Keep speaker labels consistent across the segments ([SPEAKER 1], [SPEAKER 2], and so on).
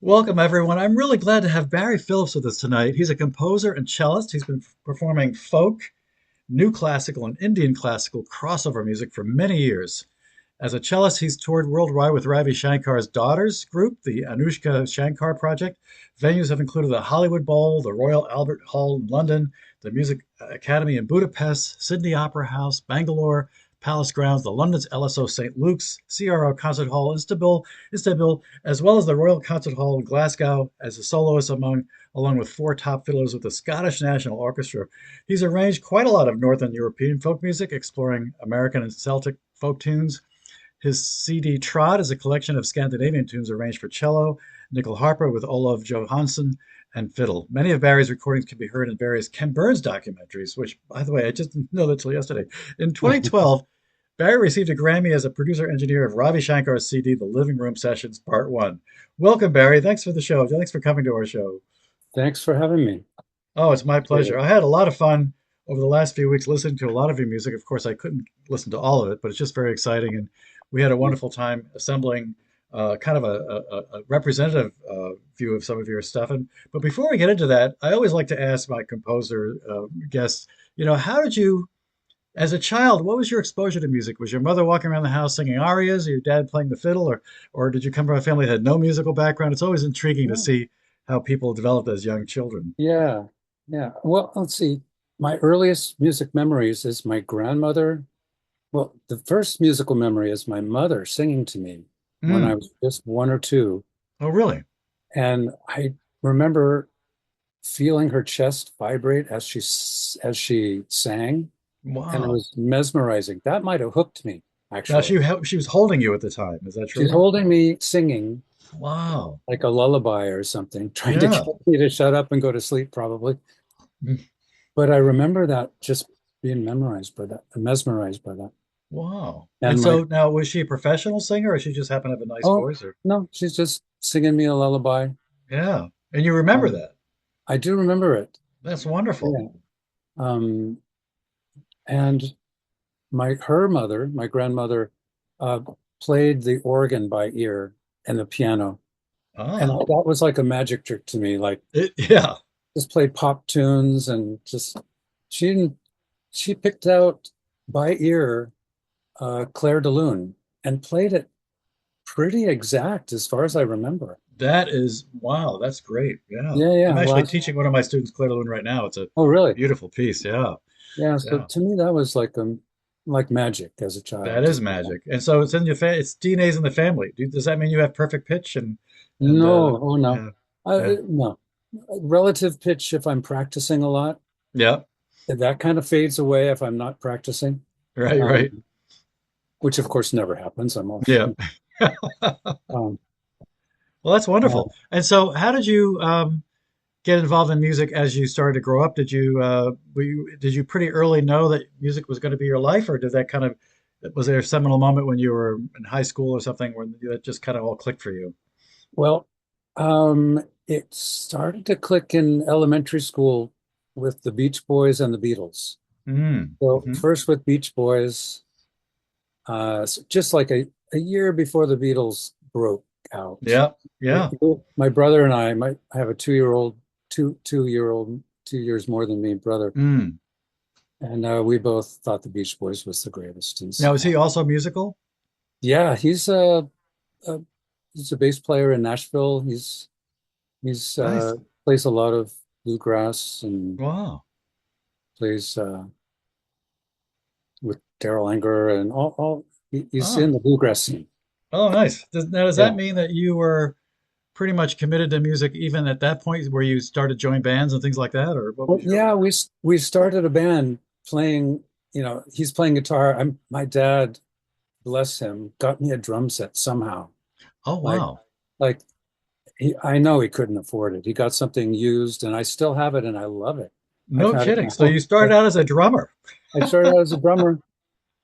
[SPEAKER 1] Welcome, everyone. I'm really glad to have Barry Phillips with us tonight. He's a composer and cellist. He's been performing folk, new classical, and Indian classical crossover music for many years. As a cellist, he's toured worldwide with Ravi Shankar's daughters group, the Anoushka Shankar Project. Venues have included the Hollywood Bowl, the Royal Albert Hall in London, the Music Academy in Budapest, Sydney Opera House, Bangalore Palace Grounds, the London's LSO St Luke's, CRR Concert Hall-Istanbul, as well as the Royal Concert Hall in Glasgow as a soloist along with four top fiddlers with the Scottish National Orchestra. He's arranged quite a lot of Northern European folk music, exploring American and Celtic folk tunes. His CD Tråd is a collection of Scandinavian tunes arranged for cello, nyckelharpa with Olov Johansson, and fiddle. Many of Barry's recordings can be heard in various Ken Burns documentaries, which, by the way, I just didn't know that till yesterday. In 2012, Barry received a Grammy as a producer-engineer of Ravi Shankar's CD, The Living Room Sessions, Part 1. Welcome, Barry. Thanks for the show. Thanks for coming to our show.
[SPEAKER 2] Thanks for having me.
[SPEAKER 1] Oh, it's my pleasure. I had a lot of fun over the last few weeks listening to a lot of your music. Of course, I couldn't listen to all of it, but it's just very exciting. And we had a wonderful time assembling kind of a representative view of some of your stuff. But before we get into that, I always like to ask my composer guests, how did you, as a child, what was your exposure to music? Was your mother walking around the house singing arias, or your dad playing the fiddle, or did you come from a family that had no musical background? It's always intriguing to
[SPEAKER 2] Yeah,
[SPEAKER 1] see how people developed as young children.
[SPEAKER 2] yeah, yeah. Well, let's see. My earliest music memories is my grandmother. Well, the first musical memory is my mother singing to me when I
[SPEAKER 1] Mm.
[SPEAKER 2] was just one or two.
[SPEAKER 1] Oh, really?
[SPEAKER 2] And I remember feeling her chest vibrate as she sang, and it
[SPEAKER 1] Wow.
[SPEAKER 2] was mesmerizing. That might have hooked me,
[SPEAKER 1] Now
[SPEAKER 2] actually.
[SPEAKER 1] she was holding you at the time. Is that
[SPEAKER 2] She's
[SPEAKER 1] true?
[SPEAKER 2] holding me singing
[SPEAKER 1] Wow.
[SPEAKER 2] like a lullaby or something, trying to
[SPEAKER 1] Yeah.
[SPEAKER 2] get me to shut up and go to sleep, probably.
[SPEAKER 1] Mm.
[SPEAKER 2] But I remember that just being mesmerized by that.
[SPEAKER 1] Wow. And
[SPEAKER 2] And my,
[SPEAKER 1] so now, was she a professional singer, or she just happened to have a nice
[SPEAKER 2] oh,
[SPEAKER 1] voice? Or
[SPEAKER 2] no, she's just singing me a lullaby.
[SPEAKER 1] yeah, and you remember
[SPEAKER 2] Um,
[SPEAKER 1] that?
[SPEAKER 2] I do remember it.
[SPEAKER 1] That's wonderful.
[SPEAKER 2] Yeah. Um, and my grandmother, uh, played the organ by ear and the piano. And
[SPEAKER 1] Ah,
[SPEAKER 2] that was like a magic trick to me. Like,
[SPEAKER 1] yeah.
[SPEAKER 2] just played pop tunes and she didn't, she picked out by ear Claire de Lune and played it pretty exact as far as I remember.
[SPEAKER 1] That is wow. That's great. Yeah,
[SPEAKER 2] Yeah,
[SPEAKER 1] I'm
[SPEAKER 2] yeah.
[SPEAKER 1] actually
[SPEAKER 2] Well,
[SPEAKER 1] teaching one of my students Claire de Lune right now. It's a
[SPEAKER 2] oh, really?
[SPEAKER 1] beautiful piece. Yeah,
[SPEAKER 2] Yeah. So
[SPEAKER 1] yeah.
[SPEAKER 2] to me, that was like magic as a
[SPEAKER 1] That
[SPEAKER 2] child.
[SPEAKER 1] is magic. And so it's in your it's DNA's in the family. Does that mean you have perfect pitch and
[SPEAKER 2] No, oh no,
[SPEAKER 1] yeah, yeah,
[SPEAKER 2] no. Relative pitch if I'm practicing a lot.
[SPEAKER 1] yeah.
[SPEAKER 2] That kind of fades away if I'm not practicing,
[SPEAKER 1] Right, right.
[SPEAKER 2] um, which of course never happens. I'm all,
[SPEAKER 1] Yeah.
[SPEAKER 2] um,
[SPEAKER 1] Well, that's
[SPEAKER 2] uh,
[SPEAKER 1] wonderful. And so, how did you get involved in music as you started to grow up? Did you pretty early know that music was going to be your life, or did that kind of was there a seminal moment when you were in high school or something where that just kind of all clicked for you?
[SPEAKER 2] well, it started to click in elementary school with the Beach Boys and the Beatles.
[SPEAKER 1] Mm.
[SPEAKER 2] So
[SPEAKER 1] Hmm.
[SPEAKER 2] first with Beach Boys, just like a year before the Beatles broke out.
[SPEAKER 1] Yeah, yeah.
[SPEAKER 2] My brother and I have a 2-year-old, 2 year old, 2 years more than me brother,
[SPEAKER 1] Mm.
[SPEAKER 2] and we both thought the Beach Boys was the greatest.
[SPEAKER 1] Now, is he also musical?
[SPEAKER 2] Yeah, a he's a bass player in Nashville. He's
[SPEAKER 1] Nice.
[SPEAKER 2] plays a lot of bluegrass and
[SPEAKER 1] Wow.
[SPEAKER 2] plays with Daryl Anger and all he's
[SPEAKER 1] Ah.
[SPEAKER 2] in the bluegrass scene.
[SPEAKER 1] Oh, nice. Does that
[SPEAKER 2] Yeah.
[SPEAKER 1] mean that you were pretty much committed to music even at that point where you started joining bands and things like that, or what
[SPEAKER 2] Well,
[SPEAKER 1] was your?
[SPEAKER 2] yeah, we started a band playing, he's playing guitar. My dad, bless him, got me a drum set somehow.
[SPEAKER 1] Oh,
[SPEAKER 2] Like
[SPEAKER 1] wow.
[SPEAKER 2] like I know he couldn't afford it. He got something used and I still have it and I love it. I've
[SPEAKER 1] No
[SPEAKER 2] had it
[SPEAKER 1] kidding.
[SPEAKER 2] my
[SPEAKER 1] So you
[SPEAKER 2] whole
[SPEAKER 1] started out as a drummer.
[SPEAKER 2] I started out as a drummer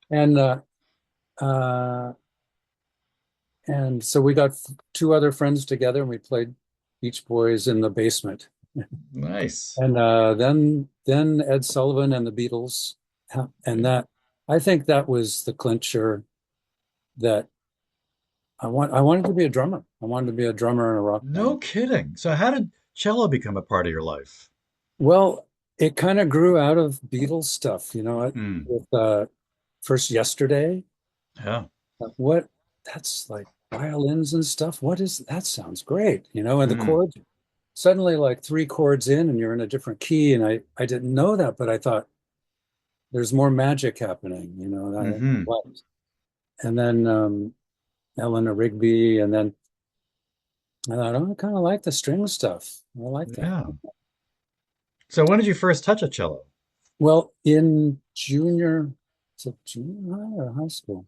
[SPEAKER 2] and uh and so we got two other friends together and we played Beach Boys in the basement.
[SPEAKER 1] Nice.
[SPEAKER 2] And then Ed Sullivan and the Beatles, and that I think that was the clincher that I wanted to be a drummer. I wanted to be a drummer in a rock
[SPEAKER 1] No
[SPEAKER 2] band.
[SPEAKER 1] kidding. So how did cello become a part of your life?
[SPEAKER 2] Well, it kind of grew out of Beatles stuff,
[SPEAKER 1] Hmm.
[SPEAKER 2] with first Yesterday.
[SPEAKER 1] Yeah.
[SPEAKER 2] What that's like violins and stuff. What is that? Sounds great, and the
[SPEAKER 1] Hmm.
[SPEAKER 2] chords suddenly like three chords in and you're in a different key. And I didn't know that, but I thought there's more magic happening,
[SPEAKER 1] Hmm.
[SPEAKER 2] what? And then Eleanor Rigby, and then I thought, oh, I kind of like the string stuff. I like that.
[SPEAKER 1] Yeah. So when did you first touch a cello?
[SPEAKER 2] Well, in is it junior high or high school?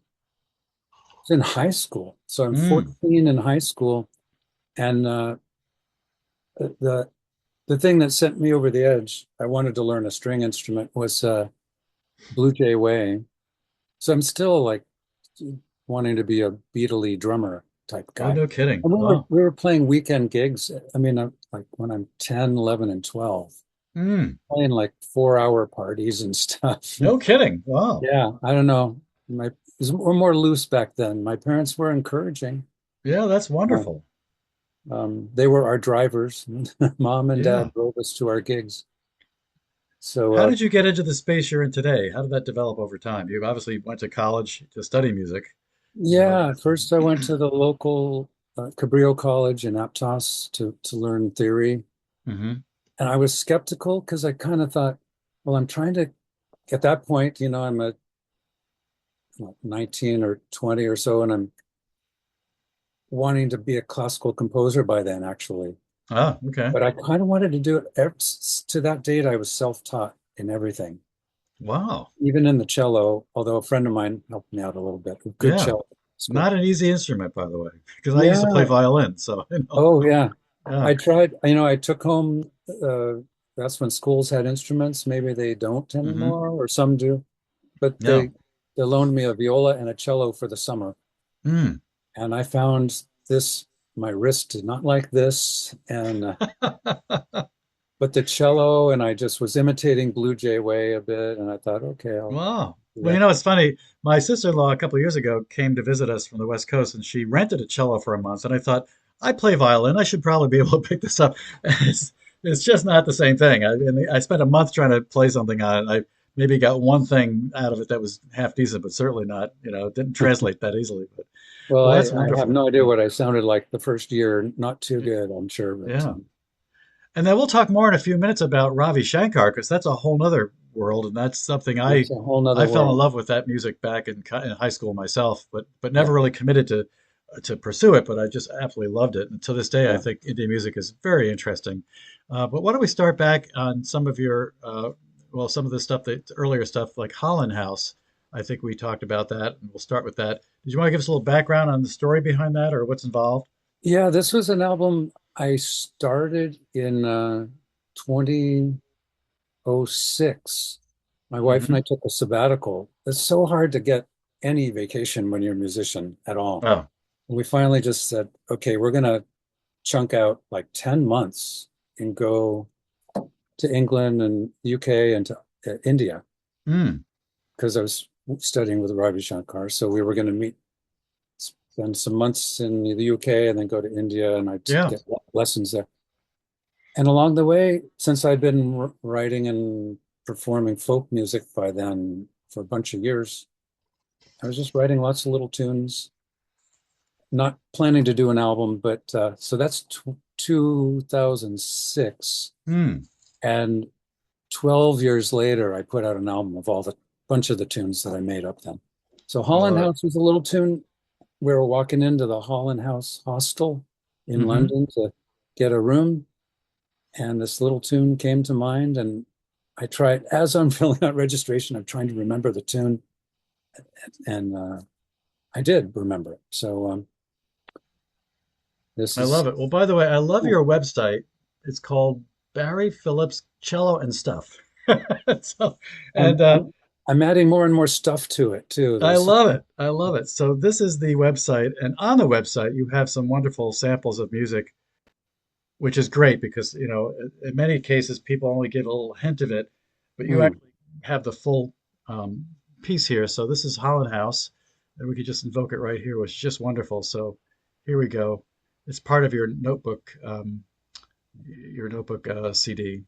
[SPEAKER 2] It's in high school. So I'm
[SPEAKER 1] Hmm.
[SPEAKER 2] 14 in high school, and the the thing that sent me over the edge, I wanted to learn a string instrument, was Blue Jay Way. So I'm still like wanting to be a beatly drummer type
[SPEAKER 1] Oh,
[SPEAKER 2] guy.
[SPEAKER 1] no kidding.
[SPEAKER 2] And we were
[SPEAKER 1] Wow.
[SPEAKER 2] we were playing weekend gigs. I mean, like when I'm 10, 11, and 12,
[SPEAKER 1] Hmm.
[SPEAKER 2] playing like 4-hour parties and stuff.
[SPEAKER 1] No kidding. Wow.
[SPEAKER 2] Yeah, I don't know. We're more loose back then. My parents were encouraging.
[SPEAKER 1] Yeah, that's
[SPEAKER 2] Uh,
[SPEAKER 1] wonderful.
[SPEAKER 2] they were our drivers. Mom and
[SPEAKER 1] Yeah.
[SPEAKER 2] dad drove us to our gigs. So
[SPEAKER 1] How did you get into the space you're in today? How did that develop over time? You obviously went to college to study music. Uh,
[SPEAKER 2] yeah, first I went to the local Cabrillo College in Aptos to learn theory.
[SPEAKER 1] hmm
[SPEAKER 2] And I was skeptical because I kind of thought, well, I'm trying to, at that point, I'm a 19 or 20 or so, and I'm wanting to be a classical composer by then, actually.
[SPEAKER 1] Ah, okay.
[SPEAKER 2] But I kind of wanted to do it to that date. I was self-taught in everything,
[SPEAKER 1] Wow.
[SPEAKER 2] even in the cello, although a friend of mine helped me out a little bit. A good
[SPEAKER 1] Yeah.
[SPEAKER 2] cello school.
[SPEAKER 1] Not an easy instrument, by the way, because I used to play
[SPEAKER 2] Yeah.
[SPEAKER 1] violin. So,
[SPEAKER 2] Oh, yeah.
[SPEAKER 1] yeah.
[SPEAKER 2] I tried, I took home, that's when schools had instruments. Maybe they don't
[SPEAKER 1] hmm
[SPEAKER 2] anymore, or some do, but
[SPEAKER 1] Yeah.
[SPEAKER 2] they loaned me a viola and a cello for the summer.
[SPEAKER 1] Mm.
[SPEAKER 2] And I found this, my wrist did not like this. And, but the cello, and I just was imitating Blue Jay Way a bit. And I thought, okay, I'll
[SPEAKER 1] Wow.
[SPEAKER 2] do
[SPEAKER 1] Well,
[SPEAKER 2] that.
[SPEAKER 1] it's funny. My sister-in-law a couple of years ago came to visit us from the West Coast, and she rented a cello for a month. And I thought, I play violin. I should probably be able to pick this up. It's just not the same thing. I spent a month trying to play something on it. I maybe got one thing out of it that was half decent, but certainly not, it didn't translate that easily. But
[SPEAKER 2] Well,
[SPEAKER 1] well, that's
[SPEAKER 2] I have
[SPEAKER 1] wonderful.
[SPEAKER 2] no idea what I sounded like the first year. Not too good, I'm sure, but
[SPEAKER 1] Yeah. And then we'll talk more in a few minutes about Ravi Shankar because that's a whole nother world, and that's something
[SPEAKER 2] it's
[SPEAKER 1] I
[SPEAKER 2] a whole
[SPEAKER 1] I
[SPEAKER 2] nother
[SPEAKER 1] fell in
[SPEAKER 2] world.
[SPEAKER 1] love with that music back in high school myself, but
[SPEAKER 2] Yeah,
[SPEAKER 1] never really committed to pursue it. But I just absolutely loved it, and to this day, I
[SPEAKER 2] yeah.
[SPEAKER 1] think Indian music is very interesting. But why don't we start back on some of your well, some of the stuff that earlier stuff like Holland House. I think we talked about that, and we'll start with that. Did you want to give us a little background on the story behind that, or what's involved?
[SPEAKER 2] Yeah, this was an album I started in 2006. My wife and
[SPEAKER 1] hmm
[SPEAKER 2] I took a sabbatical. It's so hard to get any vacation when you're a musician at all.
[SPEAKER 1] Oh,
[SPEAKER 2] And we finally just said, okay, we're gonna chunk out like 10 months and go to England and UK and to India,
[SPEAKER 1] mm,
[SPEAKER 2] because I was studying with Ravi Shankar. So we were going to spend some months in the UK and then go to India, and I'd
[SPEAKER 1] yeah.
[SPEAKER 2] get lessons there. And along the way, since I'd been writing and performing folk music by then for a bunch of years, I was just writing lots of little tunes, not planning to do an album, but so that's 2006.
[SPEAKER 1] Mm.
[SPEAKER 2] And 12 years later, I put out an album of all the bunch of the tunes that I made up then. So Holland
[SPEAKER 1] Well,
[SPEAKER 2] House was a little tune. We were walking into the Holland House Hostel in
[SPEAKER 1] hmm
[SPEAKER 2] London to get a room, and this little tune came to mind. And I tried, as I'm filling out registration, I'm trying to remember the tune, and I did remember it. So this
[SPEAKER 1] I
[SPEAKER 2] is,
[SPEAKER 1] love it. Well, by the way, I love your website. It's called Barry Phillips Cello and Stuff. So, and
[SPEAKER 2] I'm, I'm, I'm adding more and more stuff to it too.
[SPEAKER 1] I
[SPEAKER 2] There's,
[SPEAKER 1] love it. I love it. So this is the website, and on the website you have some wonderful samples of music, which is great because in many cases people only get a little hint of it, but you
[SPEAKER 2] hmm,
[SPEAKER 1] actually have the full um, piece here. So this is Holland House, and we could just invoke it right here, which is just wonderful. So Here we go. It's part of your notebook CD.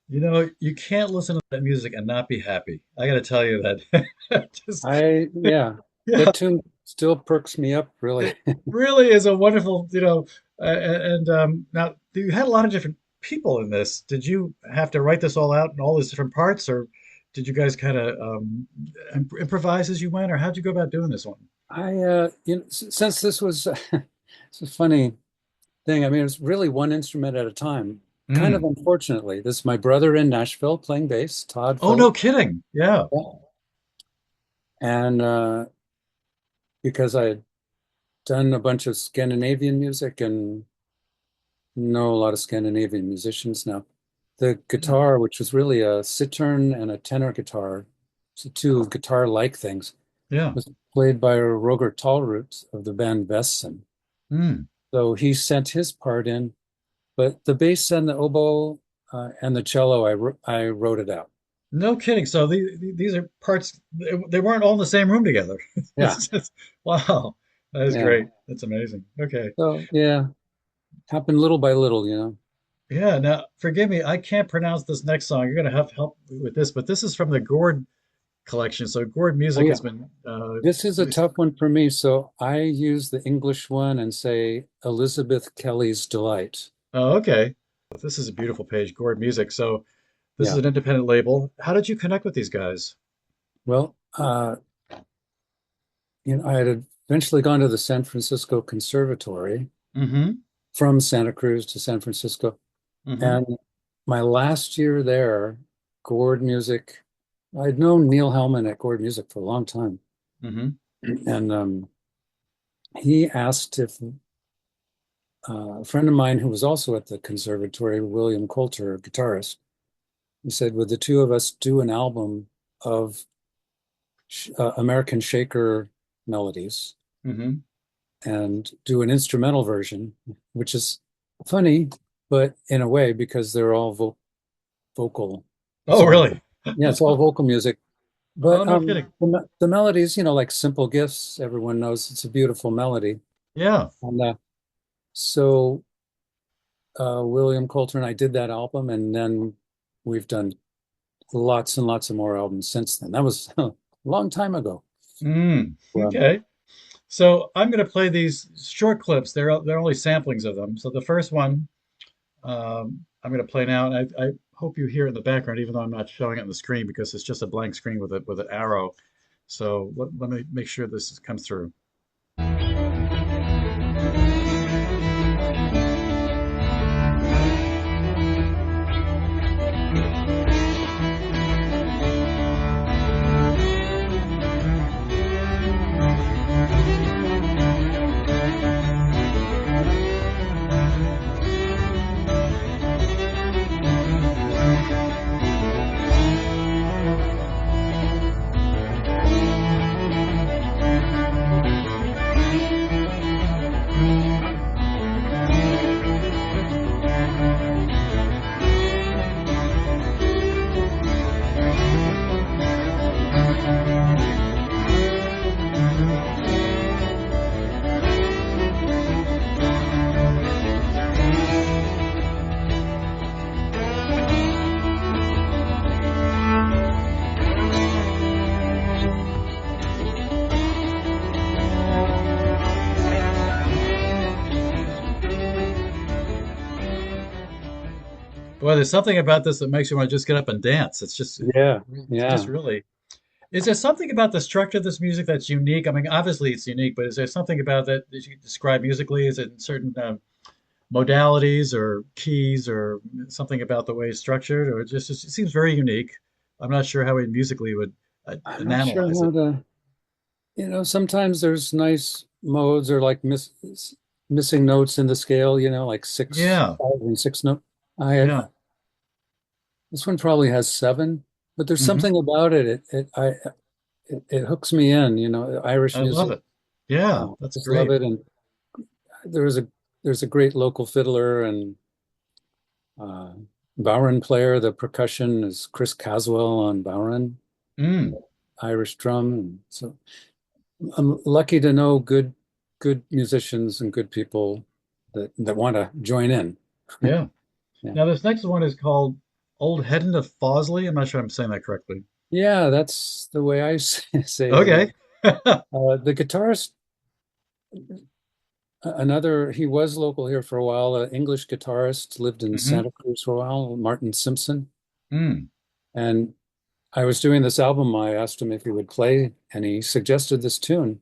[SPEAKER 1] You know, you can't listen to that music and not be happy. I got to tell you that. Just,
[SPEAKER 2] Yeah,
[SPEAKER 1] yeah,
[SPEAKER 2] that tune still perks me up, really.
[SPEAKER 1] it really is a wonderful, and now you had a lot of different people in this. Did you have to write this all out in all these different parts, or did you guys kind of improvise as you went, or how'd you go about doing this one?
[SPEAKER 2] Since this was it's a funny thing. I mean, it was really one instrument at a time. Kind of
[SPEAKER 1] Mm.
[SPEAKER 2] unfortunately, this is my brother in Nashville playing bass, Todd
[SPEAKER 1] Oh, no
[SPEAKER 2] Phillips.
[SPEAKER 1] kidding. Yeah.
[SPEAKER 2] Yeah. And because I had done a bunch of Scandinavian music and know a lot of Scandinavian musicians now. The
[SPEAKER 1] Mm.
[SPEAKER 2] guitar, which was really a cittern and a tenor guitar, so two guitar-like things,
[SPEAKER 1] Yeah.
[SPEAKER 2] was played by Roger Talrot of the band Vesson.
[SPEAKER 1] Mm.
[SPEAKER 2] So he sent his part in, but the bass and the oboe and the cello, I wrote it out.
[SPEAKER 1] No kidding. So these are parts, they weren't all in the same room together.
[SPEAKER 2] Yeah,
[SPEAKER 1] Wow. That is
[SPEAKER 2] yeah.
[SPEAKER 1] great. That's amazing. Okay.
[SPEAKER 2] So yeah, happened little by little,
[SPEAKER 1] Yeah. Now, forgive me, I can't pronounce this next song. You're going to have to help me with this, but this is from the Gord collection. So Gord
[SPEAKER 2] Oh
[SPEAKER 1] music
[SPEAKER 2] yeah,
[SPEAKER 1] has been
[SPEAKER 2] this is a
[SPEAKER 1] released.
[SPEAKER 2] tough one for me. So I use the English one and say Elizabeth Kelly's Delight.
[SPEAKER 1] Oh, okay. This is a beautiful page, Gord Music. So this is
[SPEAKER 2] Yeah.
[SPEAKER 1] an independent label. How did you connect with these guys?
[SPEAKER 2] Well, I had eventually gone to the San Francisco Conservatory
[SPEAKER 1] Mm-hmm.
[SPEAKER 2] from Santa Cruz to San Francisco.
[SPEAKER 1] Mm-hmm.
[SPEAKER 2] And my last year there, Gord Music, I'd known Neil Hellman at Gord Music for a long time.
[SPEAKER 1] Mm-hmm.
[SPEAKER 2] And he asked if a friend of mine who was also at the conservatory, William Coulter, a guitarist, he said, would the two of us do an album of American Shaker melodies
[SPEAKER 1] Mm-hmm.
[SPEAKER 2] and do an instrumental version, which is funny, but in a way, because they're all vocal
[SPEAKER 1] Oh,
[SPEAKER 2] songs.
[SPEAKER 1] really?
[SPEAKER 2] Yeah, it's all vocal music.
[SPEAKER 1] Oh,
[SPEAKER 2] But
[SPEAKER 1] no kidding.
[SPEAKER 2] the melodies, like Simple Gifts, everyone knows it's a beautiful melody.
[SPEAKER 1] Yeah.
[SPEAKER 2] And so William Coulter and I did that album, and then we've done lots and lots of more albums since then. That was a long time ago.
[SPEAKER 1] Mm.
[SPEAKER 2] Well,
[SPEAKER 1] Okay. So I'm going to play these short clips. They're only samplings of them. So the first one I'm going to play now, and I hope you hear it in the background, even though I'm not showing it on the screen because it's just a blank screen with an arrow. So let me make sure this comes through. Boy, there's something about this that makes you want to just get up and dance.
[SPEAKER 2] yeah,
[SPEAKER 1] It's just
[SPEAKER 2] yeah.
[SPEAKER 1] really. Is there something about the structure of this music that's unique? I mean, obviously it's unique, but is there something about that you could describe musically? Is it certain modalities or keys or something about the way it's structured, or it seems very unique? I'm not sure how we musically would
[SPEAKER 2] I'm not sure
[SPEAKER 1] analyze
[SPEAKER 2] how
[SPEAKER 1] it.
[SPEAKER 2] to, sometimes there's nice modes or like missing notes in the scale, like six,
[SPEAKER 1] Yeah,
[SPEAKER 2] five, and six note. I
[SPEAKER 1] yeah.
[SPEAKER 2] This one probably has seven, but there's
[SPEAKER 1] Hmm.
[SPEAKER 2] something about it. It hooks me in, Irish
[SPEAKER 1] I love
[SPEAKER 2] music.
[SPEAKER 1] it. Yeah,
[SPEAKER 2] I
[SPEAKER 1] that's
[SPEAKER 2] just love
[SPEAKER 1] great.
[SPEAKER 2] it. And there's a great local fiddler and uh, Bowron player. The percussion is Chris Caswell on Bowron,
[SPEAKER 1] Mm,
[SPEAKER 2] Irish drum. And so I'm lucky to know good musicians and good people that want to join in.
[SPEAKER 1] yeah.
[SPEAKER 2] Yeah.
[SPEAKER 1] Now this next one is called Old Hedon of Fawsley. I'm not sure I'm saying that correctly.
[SPEAKER 2] Yeah, that's the way I say it.
[SPEAKER 1] Okay.
[SPEAKER 2] The guitarist, he was local here for a while, an English guitarist, lived in
[SPEAKER 1] Hmm.
[SPEAKER 2] Santa Cruz for a while, Martin Simpson.
[SPEAKER 1] Mm.
[SPEAKER 2] And I was doing this album. I asked him if he would play, and he suggested this tune,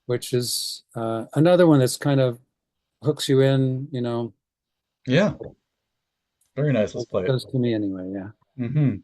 [SPEAKER 2] which is another one that's kind of hooks you in,
[SPEAKER 1] Yeah, very nice. Let's
[SPEAKER 2] it
[SPEAKER 1] play it.
[SPEAKER 2] does to me anyway. Yeah.
[SPEAKER 1] Hmm.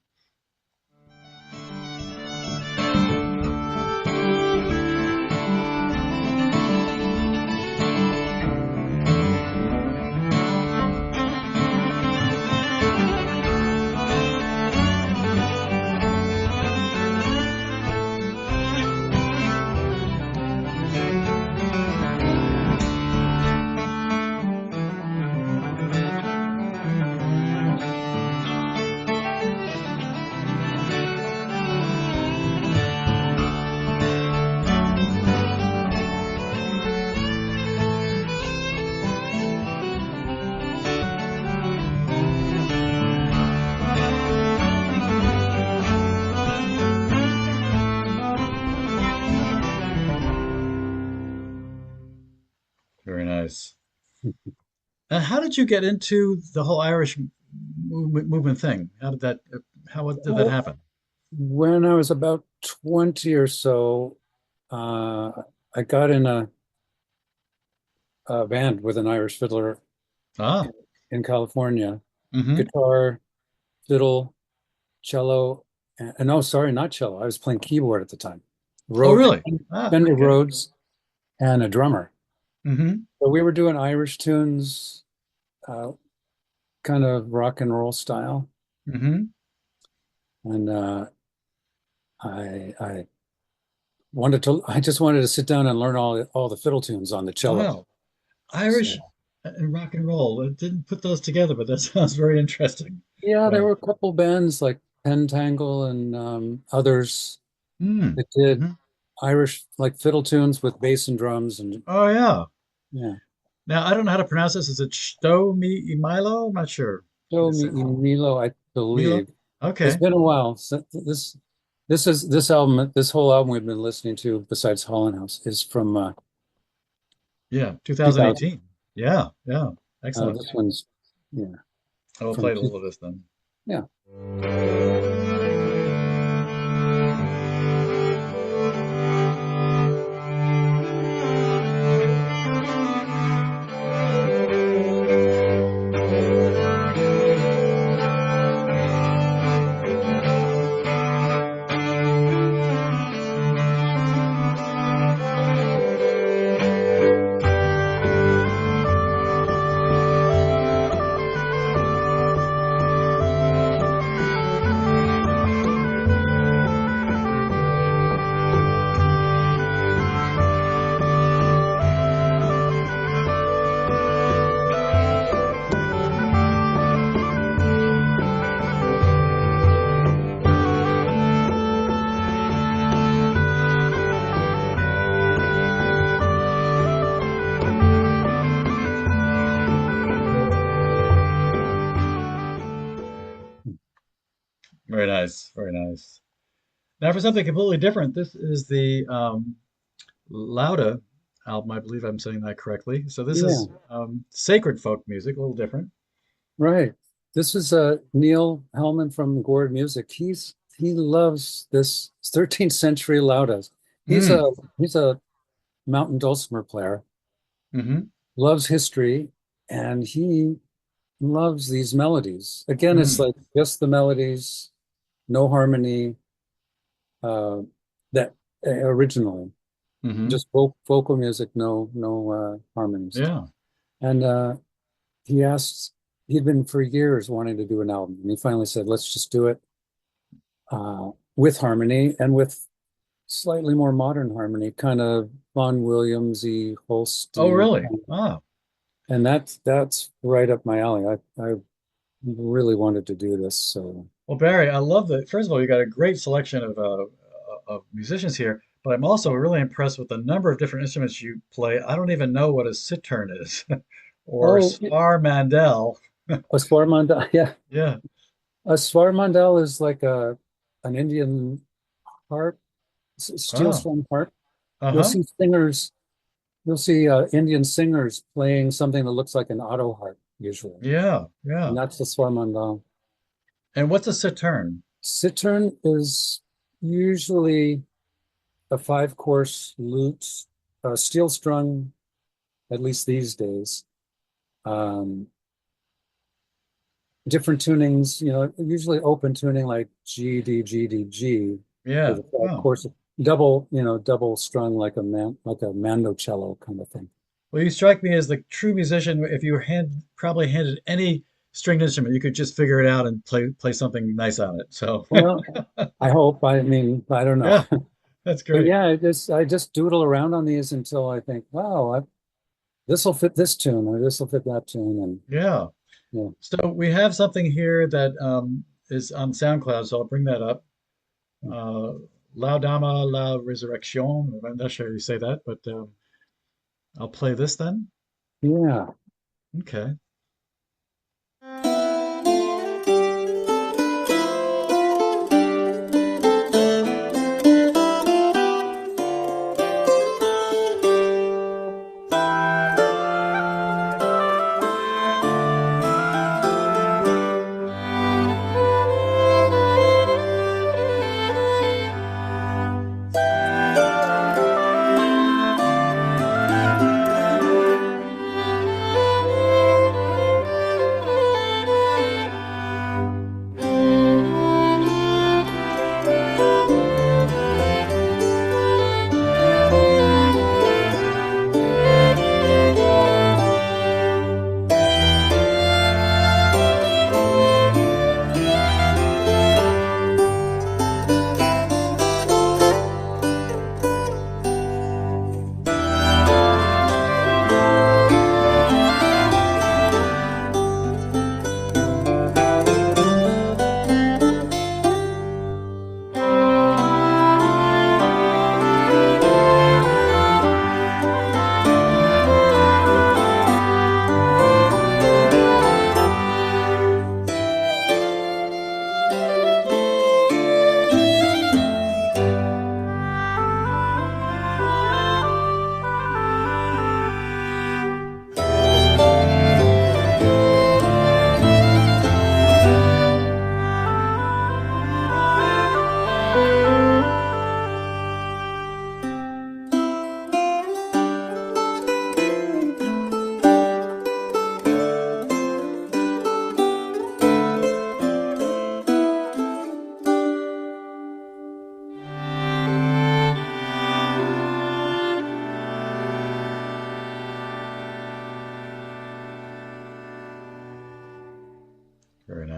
[SPEAKER 1] Very nice. And how did you get into the whole Irish movement thing? How did that
[SPEAKER 2] Well,
[SPEAKER 1] happen?
[SPEAKER 2] when I was about 20 or so, uh, I got in a band with an Irish fiddler
[SPEAKER 1] Ah,
[SPEAKER 2] in California.
[SPEAKER 1] mm-hmm.
[SPEAKER 2] Guitar, fiddle, cello, and no, sorry, not cello. I was playing keyboard at the time.
[SPEAKER 1] Oh,
[SPEAKER 2] Rhodes,
[SPEAKER 1] really? Ah,
[SPEAKER 2] Fender
[SPEAKER 1] okay.
[SPEAKER 2] Rhodes, and a drummer.
[SPEAKER 1] Mm-hmm.
[SPEAKER 2] So we were doing Irish tunes, uh, kind of rock and roll style.
[SPEAKER 1] Mm-hmm.
[SPEAKER 2] And I I just wanted to sit down and learn all the fiddle tunes on the cello.
[SPEAKER 1] Wow. Irish
[SPEAKER 2] So
[SPEAKER 1] and rock and roll. I didn't put those together, but that sounds very interesting.
[SPEAKER 2] yeah, there
[SPEAKER 1] Wow.
[SPEAKER 2] were a couple bands like Pentangle and others
[SPEAKER 1] Mm.
[SPEAKER 2] that did
[SPEAKER 1] Hmm.
[SPEAKER 2] Irish like fiddle tunes with bass and drums and
[SPEAKER 1] Oh, yeah.
[SPEAKER 2] yeah.
[SPEAKER 1] Now, I don't know how to pronounce this. Is it Sto Mi Milo? I'm not sure.
[SPEAKER 2] So
[SPEAKER 1] Is it
[SPEAKER 2] Milo, I
[SPEAKER 1] Milo?
[SPEAKER 2] believe. It's
[SPEAKER 1] Okay.
[SPEAKER 2] been a while. So this album, this whole album we've been listening to, besides Holland House, is from
[SPEAKER 1] Yeah,
[SPEAKER 2] 2000.
[SPEAKER 1] 2018. Yeah, yeah. Excellent.
[SPEAKER 2] This one's yeah
[SPEAKER 1] I will
[SPEAKER 2] from
[SPEAKER 1] play a
[SPEAKER 2] two,
[SPEAKER 1] little of this then.
[SPEAKER 2] yeah.
[SPEAKER 1] Very nice. Very nice. Now, for something completely different, this is the Lauda album. I believe I'm saying that correctly. So this
[SPEAKER 2] Yeah,
[SPEAKER 1] is sacred folk music, a little different.
[SPEAKER 2] right. This is Neil Hellman from Gord Music. He loves this 13th century laudas. He's a
[SPEAKER 1] Mm.
[SPEAKER 2] he's a mountain dulcimer player,
[SPEAKER 1] Mm-hmm.
[SPEAKER 2] loves history, and he loves these melodies. Again, it's
[SPEAKER 1] Mm.
[SPEAKER 2] like just the melodies, no harmony, uh, that originally,
[SPEAKER 1] Mm-hmm.
[SPEAKER 2] just vocal music, no harmonies.
[SPEAKER 1] Yeah.
[SPEAKER 2] And he asked, he'd been for years wanting to do an album, and he finally said, "Let's just do it with harmony and with slightly more modern harmony, kind of Vaughan Williamsy,
[SPEAKER 1] Oh,
[SPEAKER 2] Holsty,
[SPEAKER 1] really? Ah.
[SPEAKER 2] and that's right up my alley. I really wanted to do this, so
[SPEAKER 1] Well, Barry, I love that. First of all, you got a great selection of musicians here, but I'm also really impressed with the number of different instruments you play. I don't even know what a cittern is or
[SPEAKER 2] oh,
[SPEAKER 1] spar mandel.
[SPEAKER 2] a Swarmandal, yeah,
[SPEAKER 1] Yeah.
[SPEAKER 2] a Swarmandal is like a an Indian harp, steel
[SPEAKER 1] Oh.
[SPEAKER 2] string harp. You'll
[SPEAKER 1] Uh-huh.
[SPEAKER 2] see singers, you'll see Indian singers playing something that looks like an auto harp usually,
[SPEAKER 1] Yeah.
[SPEAKER 2] and
[SPEAKER 1] Yeah.
[SPEAKER 2] that's the Swarmandal.
[SPEAKER 1] And what's a cittern?
[SPEAKER 2] Cittern is usually a five-course lute, steel strung, at least these days. Um, Different tunings, usually open tuning like G, D, G, D, G with
[SPEAKER 1] Yeah.
[SPEAKER 2] a five
[SPEAKER 1] Oh.
[SPEAKER 2] course, double strung like a mando cello kind of thing.
[SPEAKER 1] Well, you strike me as the true musician. If you were probably handed any stringed instrument, you could just figure it out and play something nice on it. So,
[SPEAKER 2] Well, I hope. I mean, I don't know.
[SPEAKER 1] yeah, that's
[SPEAKER 2] But
[SPEAKER 1] great.
[SPEAKER 2] yeah, I just doodle around on these until I think, wow, this will fit this tune or this will fit that tune, and
[SPEAKER 1] Yeah.
[SPEAKER 2] yeah,
[SPEAKER 1] So we have something here that is on SoundCloud, so I'll bring that up. Uh, La Dama La Resurrection. I'm not sure how you say that, but I'll play this then.
[SPEAKER 2] yeah.
[SPEAKER 1] Okay.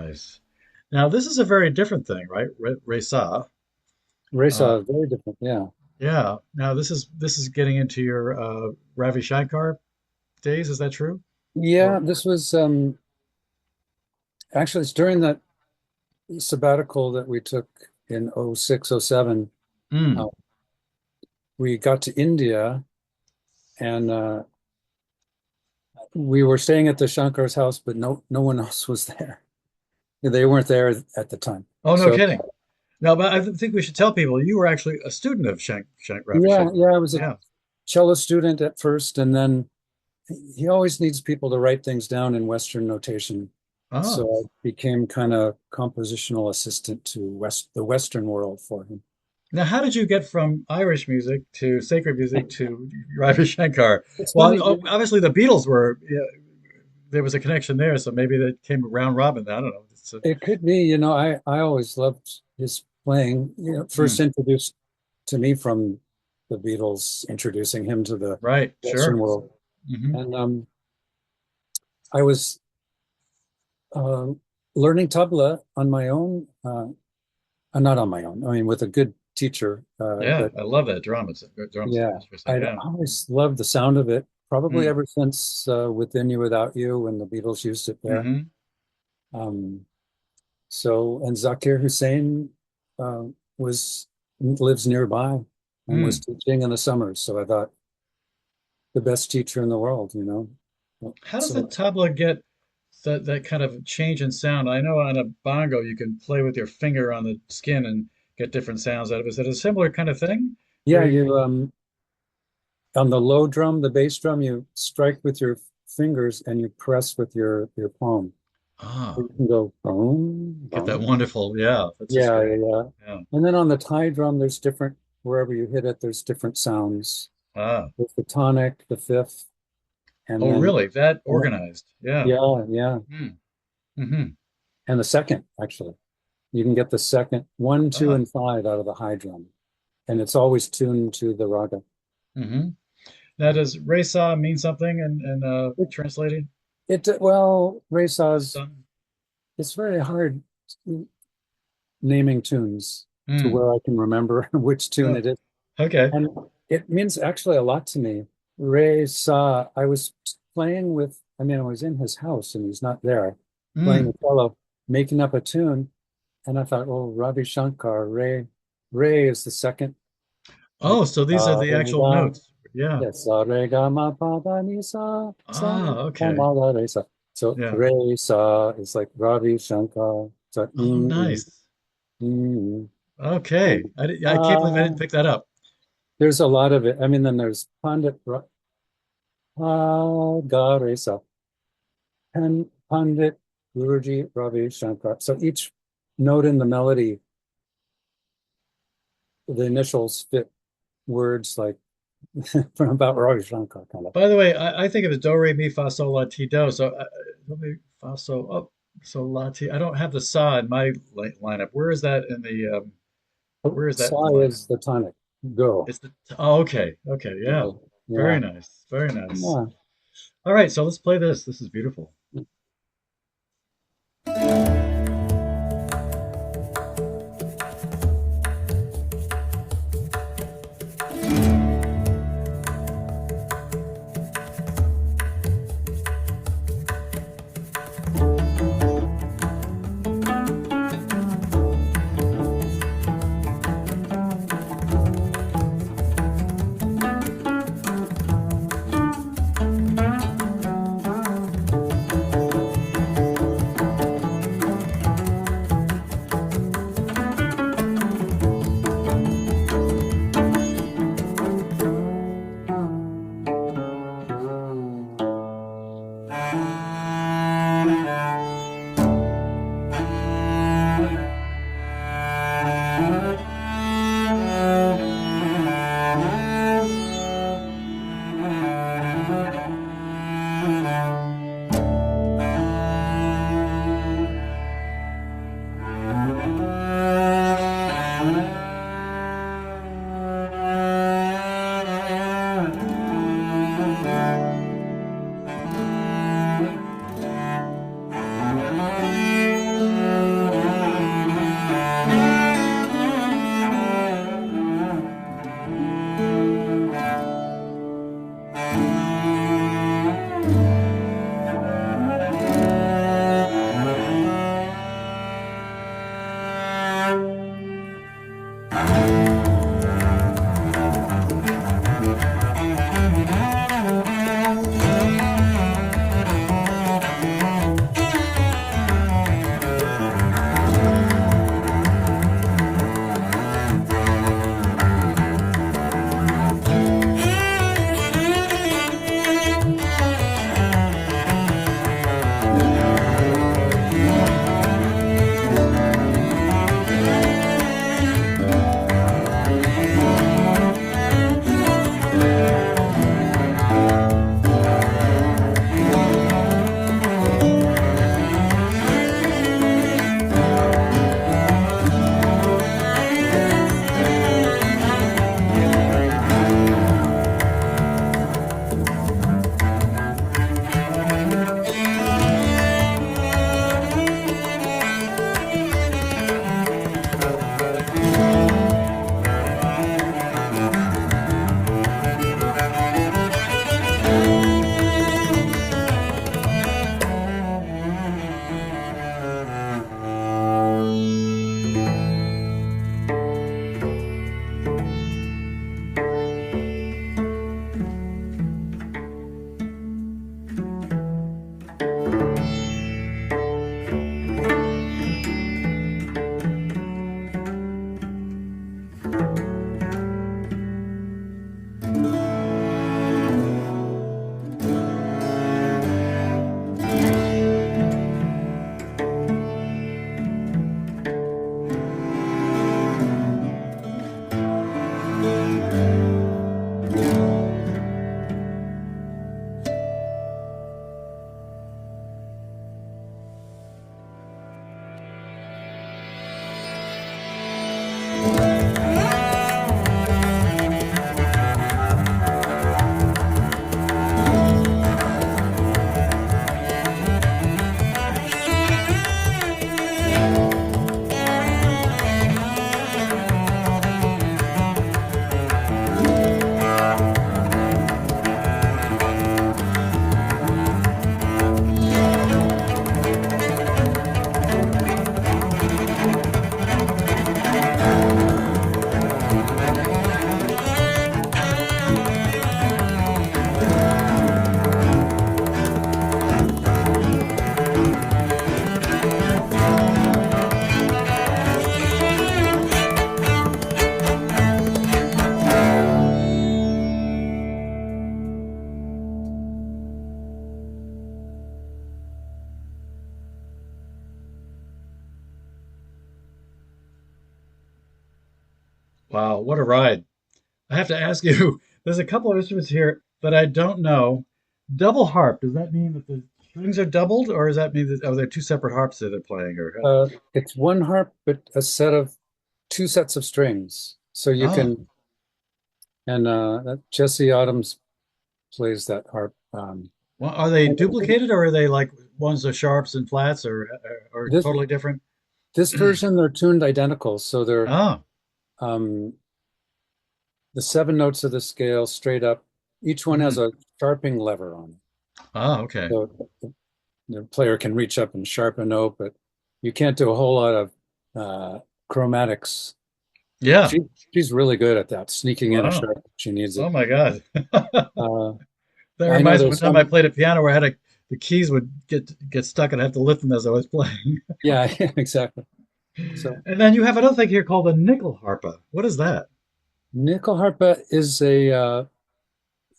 [SPEAKER 1] Nice. Now, this is a very different thing, right? Resa. Uh,
[SPEAKER 2] Reza, very different. Yeah.
[SPEAKER 1] yeah. Now, this is getting into your Ravi Shankar days. Is that true?
[SPEAKER 2] Yeah,
[SPEAKER 1] Or
[SPEAKER 2] this was actually it's during that sabbatical that we took in '06, '07. Uh,
[SPEAKER 1] mm.
[SPEAKER 2] we got to India and we were staying at the Shankar's house, but no one else was there. They weren't there at the time.
[SPEAKER 1] Oh, no
[SPEAKER 2] So
[SPEAKER 1] kidding. No, but I think we should tell people you were actually a student of Ravi
[SPEAKER 2] yeah,
[SPEAKER 1] Shankar.
[SPEAKER 2] yeah, I was a
[SPEAKER 1] Yeah.
[SPEAKER 2] cello student at first, and then he always needs people to write things down in Western notation.
[SPEAKER 1] Ah.
[SPEAKER 2] So I became kind of compositional assistant to the Western world for him.
[SPEAKER 1] Now, how did you get from Irish music to sacred music to Ravi Shankar?
[SPEAKER 2] It's
[SPEAKER 1] Well,
[SPEAKER 2] funny.
[SPEAKER 1] obviously the Beatles were, yeah, there was a connection there, so maybe that came round robin. I don't know.
[SPEAKER 2] It could be, I always loved his playing, first
[SPEAKER 1] Mm,
[SPEAKER 2] introduced to me from the Beatles, introducing him to the
[SPEAKER 1] right,
[SPEAKER 2] Western
[SPEAKER 1] sure.
[SPEAKER 2] world.
[SPEAKER 1] Hmm.
[SPEAKER 2] And I was learning tabla on my own, not on my own, I mean, with a good teacher.
[SPEAKER 1] Yeah,
[SPEAKER 2] But
[SPEAKER 1] I love that drums.
[SPEAKER 2] yeah, I'd
[SPEAKER 1] Yeah.
[SPEAKER 2] always loved the sound of it, probably
[SPEAKER 1] Mm,
[SPEAKER 2] ever since Within You, Without You, when the Beatles used it there.
[SPEAKER 1] hmm.
[SPEAKER 2] Um, and Zakir Hussain uh, was lives nearby and was
[SPEAKER 1] Mm.
[SPEAKER 2] teaching in the summers. So I thought the best teacher in the world,
[SPEAKER 1] How does the
[SPEAKER 2] So
[SPEAKER 1] tabla get that kind of change in sound? I know on a bongo you can play with your finger on the skin and get different sounds out of it. Is it a similar kind of thing? Where
[SPEAKER 2] yeah, you on the low drum, the bass drum, you strike with your fingers and you press with your palm.
[SPEAKER 1] ah,
[SPEAKER 2] You can go boom,
[SPEAKER 1] get that
[SPEAKER 2] boom.
[SPEAKER 1] wonderful, yeah, that's just
[SPEAKER 2] Yeah,
[SPEAKER 1] great.
[SPEAKER 2] yeah, yeah.
[SPEAKER 1] Yeah.
[SPEAKER 2] And then on the tie drum, there's different, wherever you hit it, there's different sounds.
[SPEAKER 1] Ah.
[SPEAKER 2] There's the tonic, the fifth, and
[SPEAKER 1] Oh,
[SPEAKER 2] then,
[SPEAKER 1] really? That
[SPEAKER 2] and
[SPEAKER 1] organized. Yeah.
[SPEAKER 2] yeah, yeah.
[SPEAKER 1] Mm. Hmm.
[SPEAKER 2] And the second, actually. You can get the second, one, two,
[SPEAKER 1] Ah.
[SPEAKER 2] and five out of the high drum. And it's always tuned to the raga.
[SPEAKER 1] Hmm. Now, does Resa mean something in
[SPEAKER 2] It,
[SPEAKER 1] translating?
[SPEAKER 2] well, Ray saws,
[SPEAKER 1] Son?
[SPEAKER 2] it's very hard naming tunes to
[SPEAKER 1] Mm.
[SPEAKER 2] where I can remember which tune
[SPEAKER 1] Oh,
[SPEAKER 2] it is.
[SPEAKER 1] okay.
[SPEAKER 2] And it means actually a lot to me. Ray saw, I was playing with, I mean, I was in his house and he's not there, playing
[SPEAKER 1] Mm.
[SPEAKER 2] the cello, making up a tune. And I thought, oh, Ravi Shankar, Ray is the second, like,
[SPEAKER 1] Oh, so these are the actual
[SPEAKER 2] Rega,
[SPEAKER 1] notes. Yeah.
[SPEAKER 2] yes, sa, re, ga, ma, pa, da, ni, sa,
[SPEAKER 1] Ah,
[SPEAKER 2] pa,
[SPEAKER 1] okay.
[SPEAKER 2] ma, da, re, sa. So
[SPEAKER 1] Yeah.
[SPEAKER 2] Ray sa is like Ravi Shankar. So,
[SPEAKER 1] Oh, nice.
[SPEAKER 2] and,
[SPEAKER 1] Okay. I can't believe I didn't pick that up.
[SPEAKER 2] there's a lot of it. I mean, then there's Pandit Ga, Re, sa, and Pandit Guruji Ravi Shankar. So each note in the melody, the initials fit words like from about Ravi Shankar kind of.
[SPEAKER 1] By the way, I think of it do, re, mi, fa, sol, la, ti, do. So, do, re, fa, sol, oh, so, la, ti. I don't have the sa in my lineup. Where is that in the, where is that in the
[SPEAKER 2] Sa
[SPEAKER 1] lineup?
[SPEAKER 2] is the tonic. Go.
[SPEAKER 1] It's the, oh, okay. Okay. Yeah.
[SPEAKER 2] Yeah.
[SPEAKER 1] Very
[SPEAKER 2] Yeah.
[SPEAKER 1] nice. Very nice.
[SPEAKER 2] Yeah.
[SPEAKER 1] All right. So let's play this. This is beautiful. Wow, what a ride. I have to ask you, there's a couple of instruments here that I don't know. Double harp, does that mean that the strings are doubled, or does that mean that, oh, they're two separate harps that they're playing? Or
[SPEAKER 2] It's one harp, but a set of two sets of strings. So you
[SPEAKER 1] oh,
[SPEAKER 2] can, and Jesse Autumns plays that harp.
[SPEAKER 1] well, are they
[SPEAKER 2] And
[SPEAKER 1] duplicated, or are they like ones are sharps and flats, or
[SPEAKER 2] this
[SPEAKER 1] totally different?
[SPEAKER 2] this version they're tuned identical, so they're
[SPEAKER 1] Oh,
[SPEAKER 2] um, the seven notes of the scale straight up. Each one has
[SPEAKER 1] mhm.
[SPEAKER 2] a sharpening lever on
[SPEAKER 1] Oh,
[SPEAKER 2] it,
[SPEAKER 1] okay.
[SPEAKER 2] so the player can reach up and sharpen a note, but you can't do a whole lot of chromatics.
[SPEAKER 1] Yeah.
[SPEAKER 2] She she's really good at that, sneaking in a
[SPEAKER 1] Wow.
[SPEAKER 2] sharp if she needs
[SPEAKER 1] Oh
[SPEAKER 2] it.
[SPEAKER 1] my God.
[SPEAKER 2] Uh,
[SPEAKER 1] That
[SPEAKER 2] I know
[SPEAKER 1] reminds me of one
[SPEAKER 2] there's
[SPEAKER 1] time I
[SPEAKER 2] some,
[SPEAKER 1] played a piano where I had the keys would get stuck and I have to lift them as I was playing.
[SPEAKER 2] yeah, exactly. So
[SPEAKER 1] And then you have another thing here called the nyckelharpa. What is that?
[SPEAKER 2] nyckelharpa is a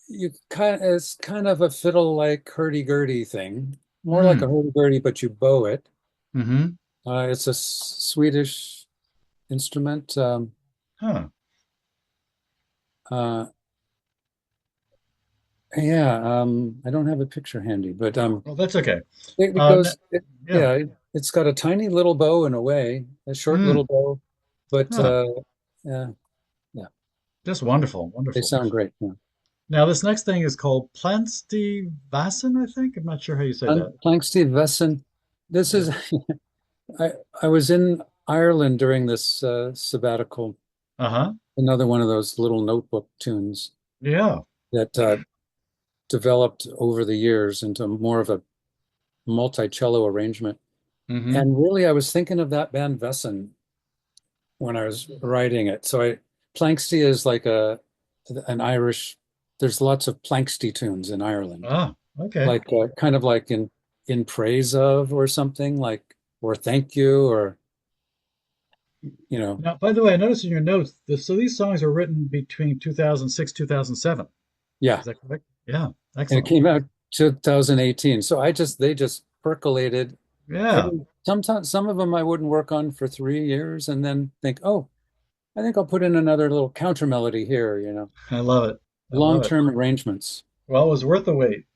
[SPEAKER 2] you kind it's kind of a fiddle-like hurdy-gurdy thing, more like a
[SPEAKER 1] Hmm.
[SPEAKER 2] hurdy-gurdy, but you bow it.
[SPEAKER 1] Mm-hmm.
[SPEAKER 2] It's a Swedish instrument.
[SPEAKER 1] Huh.
[SPEAKER 2] Uh, yeah, I don't have a picture handy, but
[SPEAKER 1] Well, that's okay.
[SPEAKER 2] it
[SPEAKER 1] Uh,
[SPEAKER 2] goes,
[SPEAKER 1] yeah.
[SPEAKER 2] yeah, it's got a tiny little bow in a way, a short little
[SPEAKER 1] Mm.
[SPEAKER 2] bow, but
[SPEAKER 1] Huh.
[SPEAKER 2] yeah, yeah,
[SPEAKER 1] Just wonderful.
[SPEAKER 2] they
[SPEAKER 1] Wonderful.
[SPEAKER 2] sound great. Yeah.
[SPEAKER 1] Now, this next thing is called Vassen, I think. I'm not sure how you say that.
[SPEAKER 2] Plank Steve Vesson. This
[SPEAKER 1] Yeah.
[SPEAKER 2] is I I was in Ireland during this sabbatical.
[SPEAKER 1] Uh-huh.
[SPEAKER 2] Another one of those little notebook tunes
[SPEAKER 1] Yeah.
[SPEAKER 2] that developed over the years into more of a multi-cello arrangement.
[SPEAKER 1] Mm-hmm.
[SPEAKER 2] And really, I was thinking of that band Vesson when I was writing it. So Planksty is like a an Irish. There's lots of Planksty tunes in Ireland,
[SPEAKER 1] Ah, okay.
[SPEAKER 2] like kind of like in praise of or something like or thank you or you know
[SPEAKER 1] Now, by the way, I noticed in your notes, so these songs were written between 2006, 2007.
[SPEAKER 2] yeah.
[SPEAKER 1] Is that correct? Yeah.
[SPEAKER 2] And it
[SPEAKER 1] Excellent.
[SPEAKER 2] came out 2018. So they just percolated
[SPEAKER 1] Yeah.
[SPEAKER 2] every sometimes some of them I wouldn't work on for 3 years and then think, oh, I think I'll put in another little counter melody here,
[SPEAKER 1] I love it. I love it.
[SPEAKER 2] long-term arrangements.
[SPEAKER 1] Well, it was worth the wait.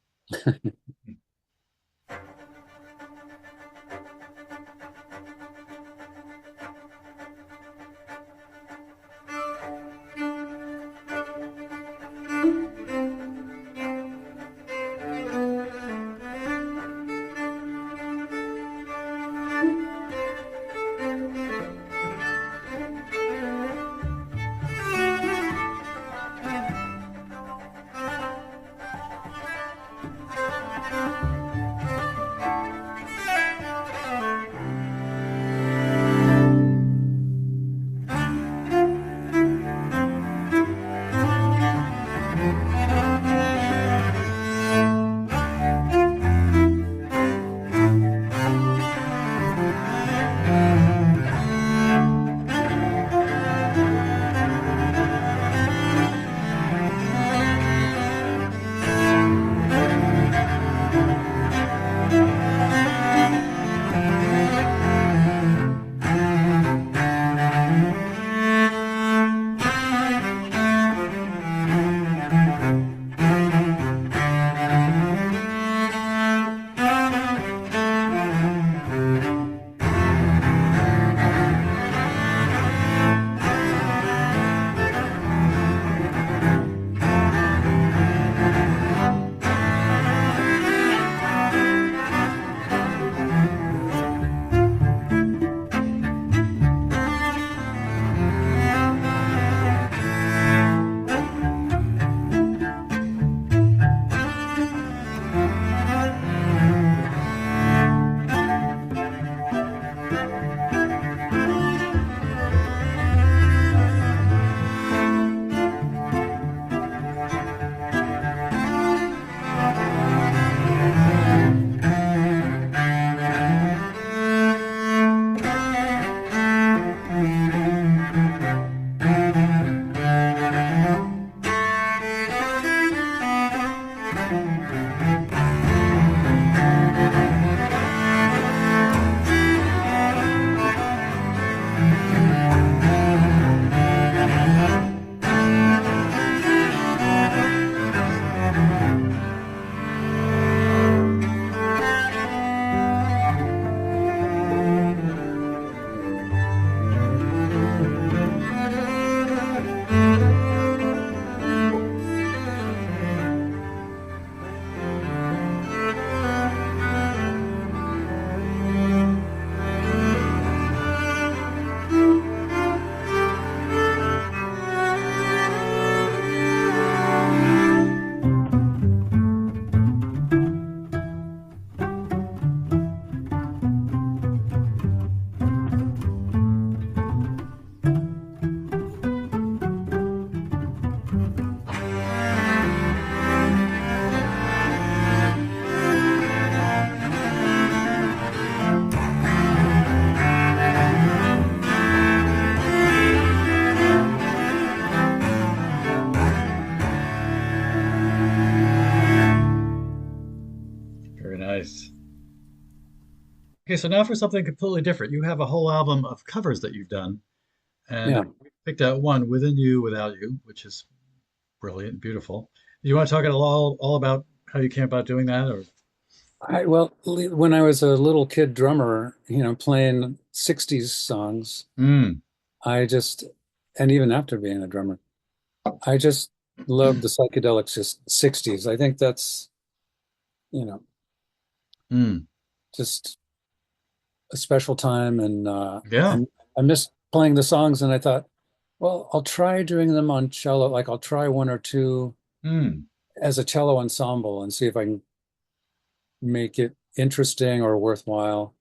[SPEAKER 1] Okay, so now for something completely different. You have a whole album of covers that you've done, and
[SPEAKER 2] Yeah.
[SPEAKER 1] we picked out one, Within You, Without You, which is brilliant and beautiful. Do you want to talk at all about how you came about doing that, or?
[SPEAKER 2] When I was a little kid drummer, playing 60s songs,
[SPEAKER 1] Mm,
[SPEAKER 2] I just, and even after being a drummer, I just loved the psychedelic 60s. I think that's, you know,
[SPEAKER 1] mm,
[SPEAKER 2] just a special time.
[SPEAKER 1] yeah.
[SPEAKER 2] I missed playing the songs, and I thought, well, I'll try doing them on cello. Like I'll try one or two
[SPEAKER 1] Mm.
[SPEAKER 2] as a cello ensemble and see if I can make it interesting or worthwhile.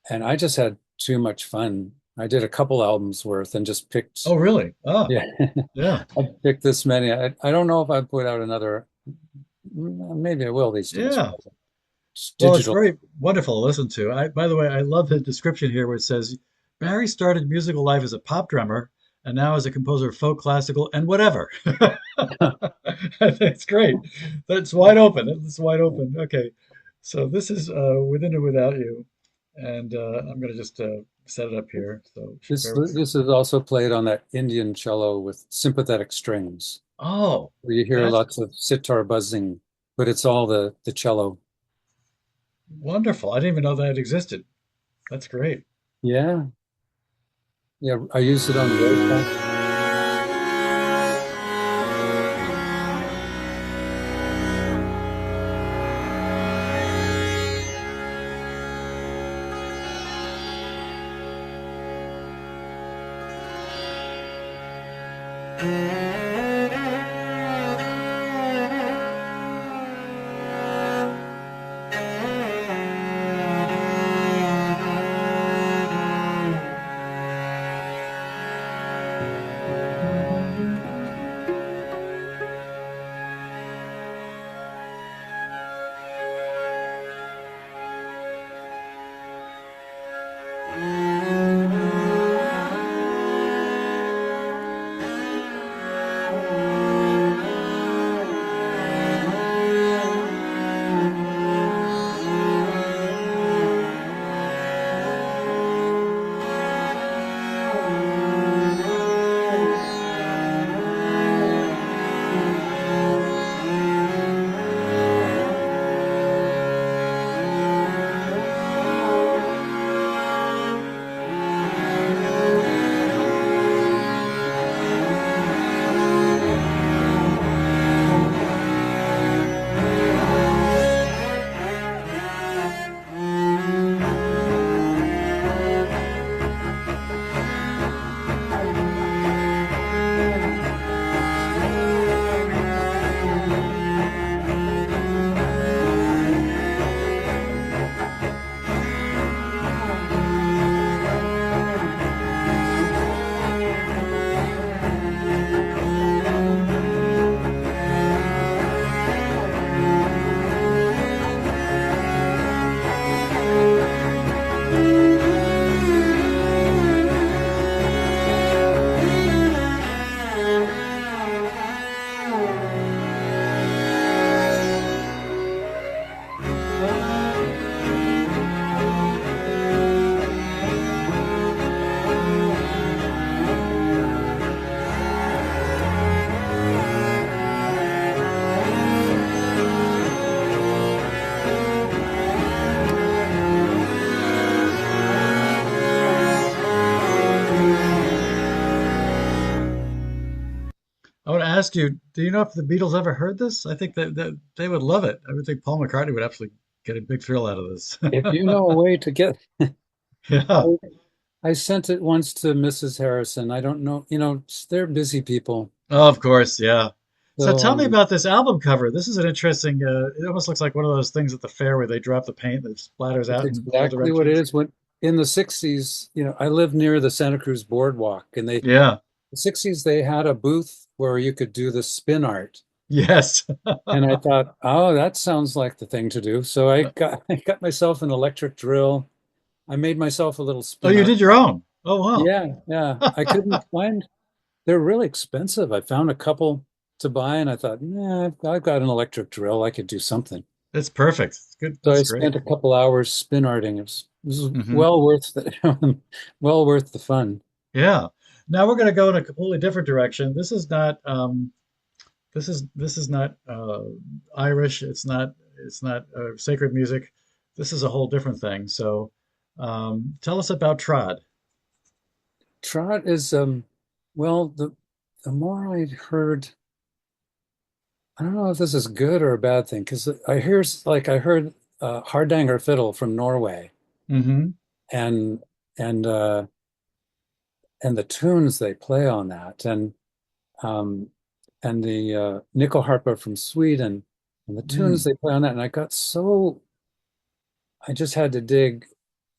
[SPEAKER 2] And I just had too much fun. I did a couple albums worth and just
[SPEAKER 1] Oh,
[SPEAKER 2] picked,
[SPEAKER 1] really? Ah,
[SPEAKER 2] yeah,
[SPEAKER 1] yeah,
[SPEAKER 2] I picked this many. I don't know if I put out another, maybe I will these days.
[SPEAKER 1] yeah.
[SPEAKER 2] It's
[SPEAKER 1] Well, it's
[SPEAKER 2] digital.
[SPEAKER 1] very wonderful to listen to. By the way, I love the description here where it says Barry started musical life as a pop drummer and now as a composer of folk, classical, and whatever. I think it's great. That's wide open. It's wide open. Okay, so this is Within or Without You, and I'm going to just set it up here. So
[SPEAKER 2] This
[SPEAKER 1] bear with me.
[SPEAKER 2] this is also played on that Indian cello with sympathetic strings,
[SPEAKER 1] Oh,
[SPEAKER 2] where you hear
[SPEAKER 1] that's
[SPEAKER 2] lots of sitar buzzing, but it's all the cello.
[SPEAKER 1] wonderful. I didn't even know that existed. That's great.
[SPEAKER 2] Yeah, yeah. I used it on the road back.
[SPEAKER 1] I want to ask you, do you know if the Beatles ever heard this? I think that they would love it. I would think Paul McCartney would absolutely get a big thrill out of this.
[SPEAKER 2] If you know a way to get,
[SPEAKER 1] Yeah.
[SPEAKER 2] I, I sent it once to Mrs. Harrison. I don't know, they're busy people.
[SPEAKER 1] Oh, of course, yeah. So
[SPEAKER 2] So
[SPEAKER 1] tell me about this album cover. This is an interesting, it almost looks like one of those things at the fair where they drop the paint that splatters
[SPEAKER 2] it's
[SPEAKER 1] out in all
[SPEAKER 2] exactly what it
[SPEAKER 1] directions.
[SPEAKER 2] is. When in the 60s, I lived near the Santa Cruz Boardwalk, and
[SPEAKER 1] Yeah.
[SPEAKER 2] the 60s they had a booth where you could do the spin art.
[SPEAKER 1] Yes.
[SPEAKER 2] And I thought, oh, that sounds like the thing to do. So I got myself an electric drill. I made myself a little
[SPEAKER 1] Oh,
[SPEAKER 2] spin
[SPEAKER 1] you
[SPEAKER 2] art.
[SPEAKER 1] did your own. Oh, wow.
[SPEAKER 2] Yeah, yeah. I couldn't find, they're really expensive. I found a couple to buy, and I thought, nah, I've got an electric drill. I could do something.
[SPEAKER 1] That's perfect. Good.
[SPEAKER 2] So
[SPEAKER 1] That's
[SPEAKER 2] I
[SPEAKER 1] great.
[SPEAKER 2] spent a couple hours spin arting. It was was
[SPEAKER 1] Hmm.
[SPEAKER 2] well worth well worth the fun.
[SPEAKER 1] Yeah. Now we're going to go in a completely different direction. This is not Irish. It's not sacred music. This is a whole different thing. So tell us about Tråd.
[SPEAKER 2] Trot is well, the more I heard, I don't know if this is good or a bad thing, because I heard Hardanger fiddle from Norway,
[SPEAKER 1] Hmm.
[SPEAKER 2] and and uh and the tunes they play on that, um and the nyckelharpa from Sweden, and the tunes
[SPEAKER 1] Mm.
[SPEAKER 2] they play on that, and I just had to dig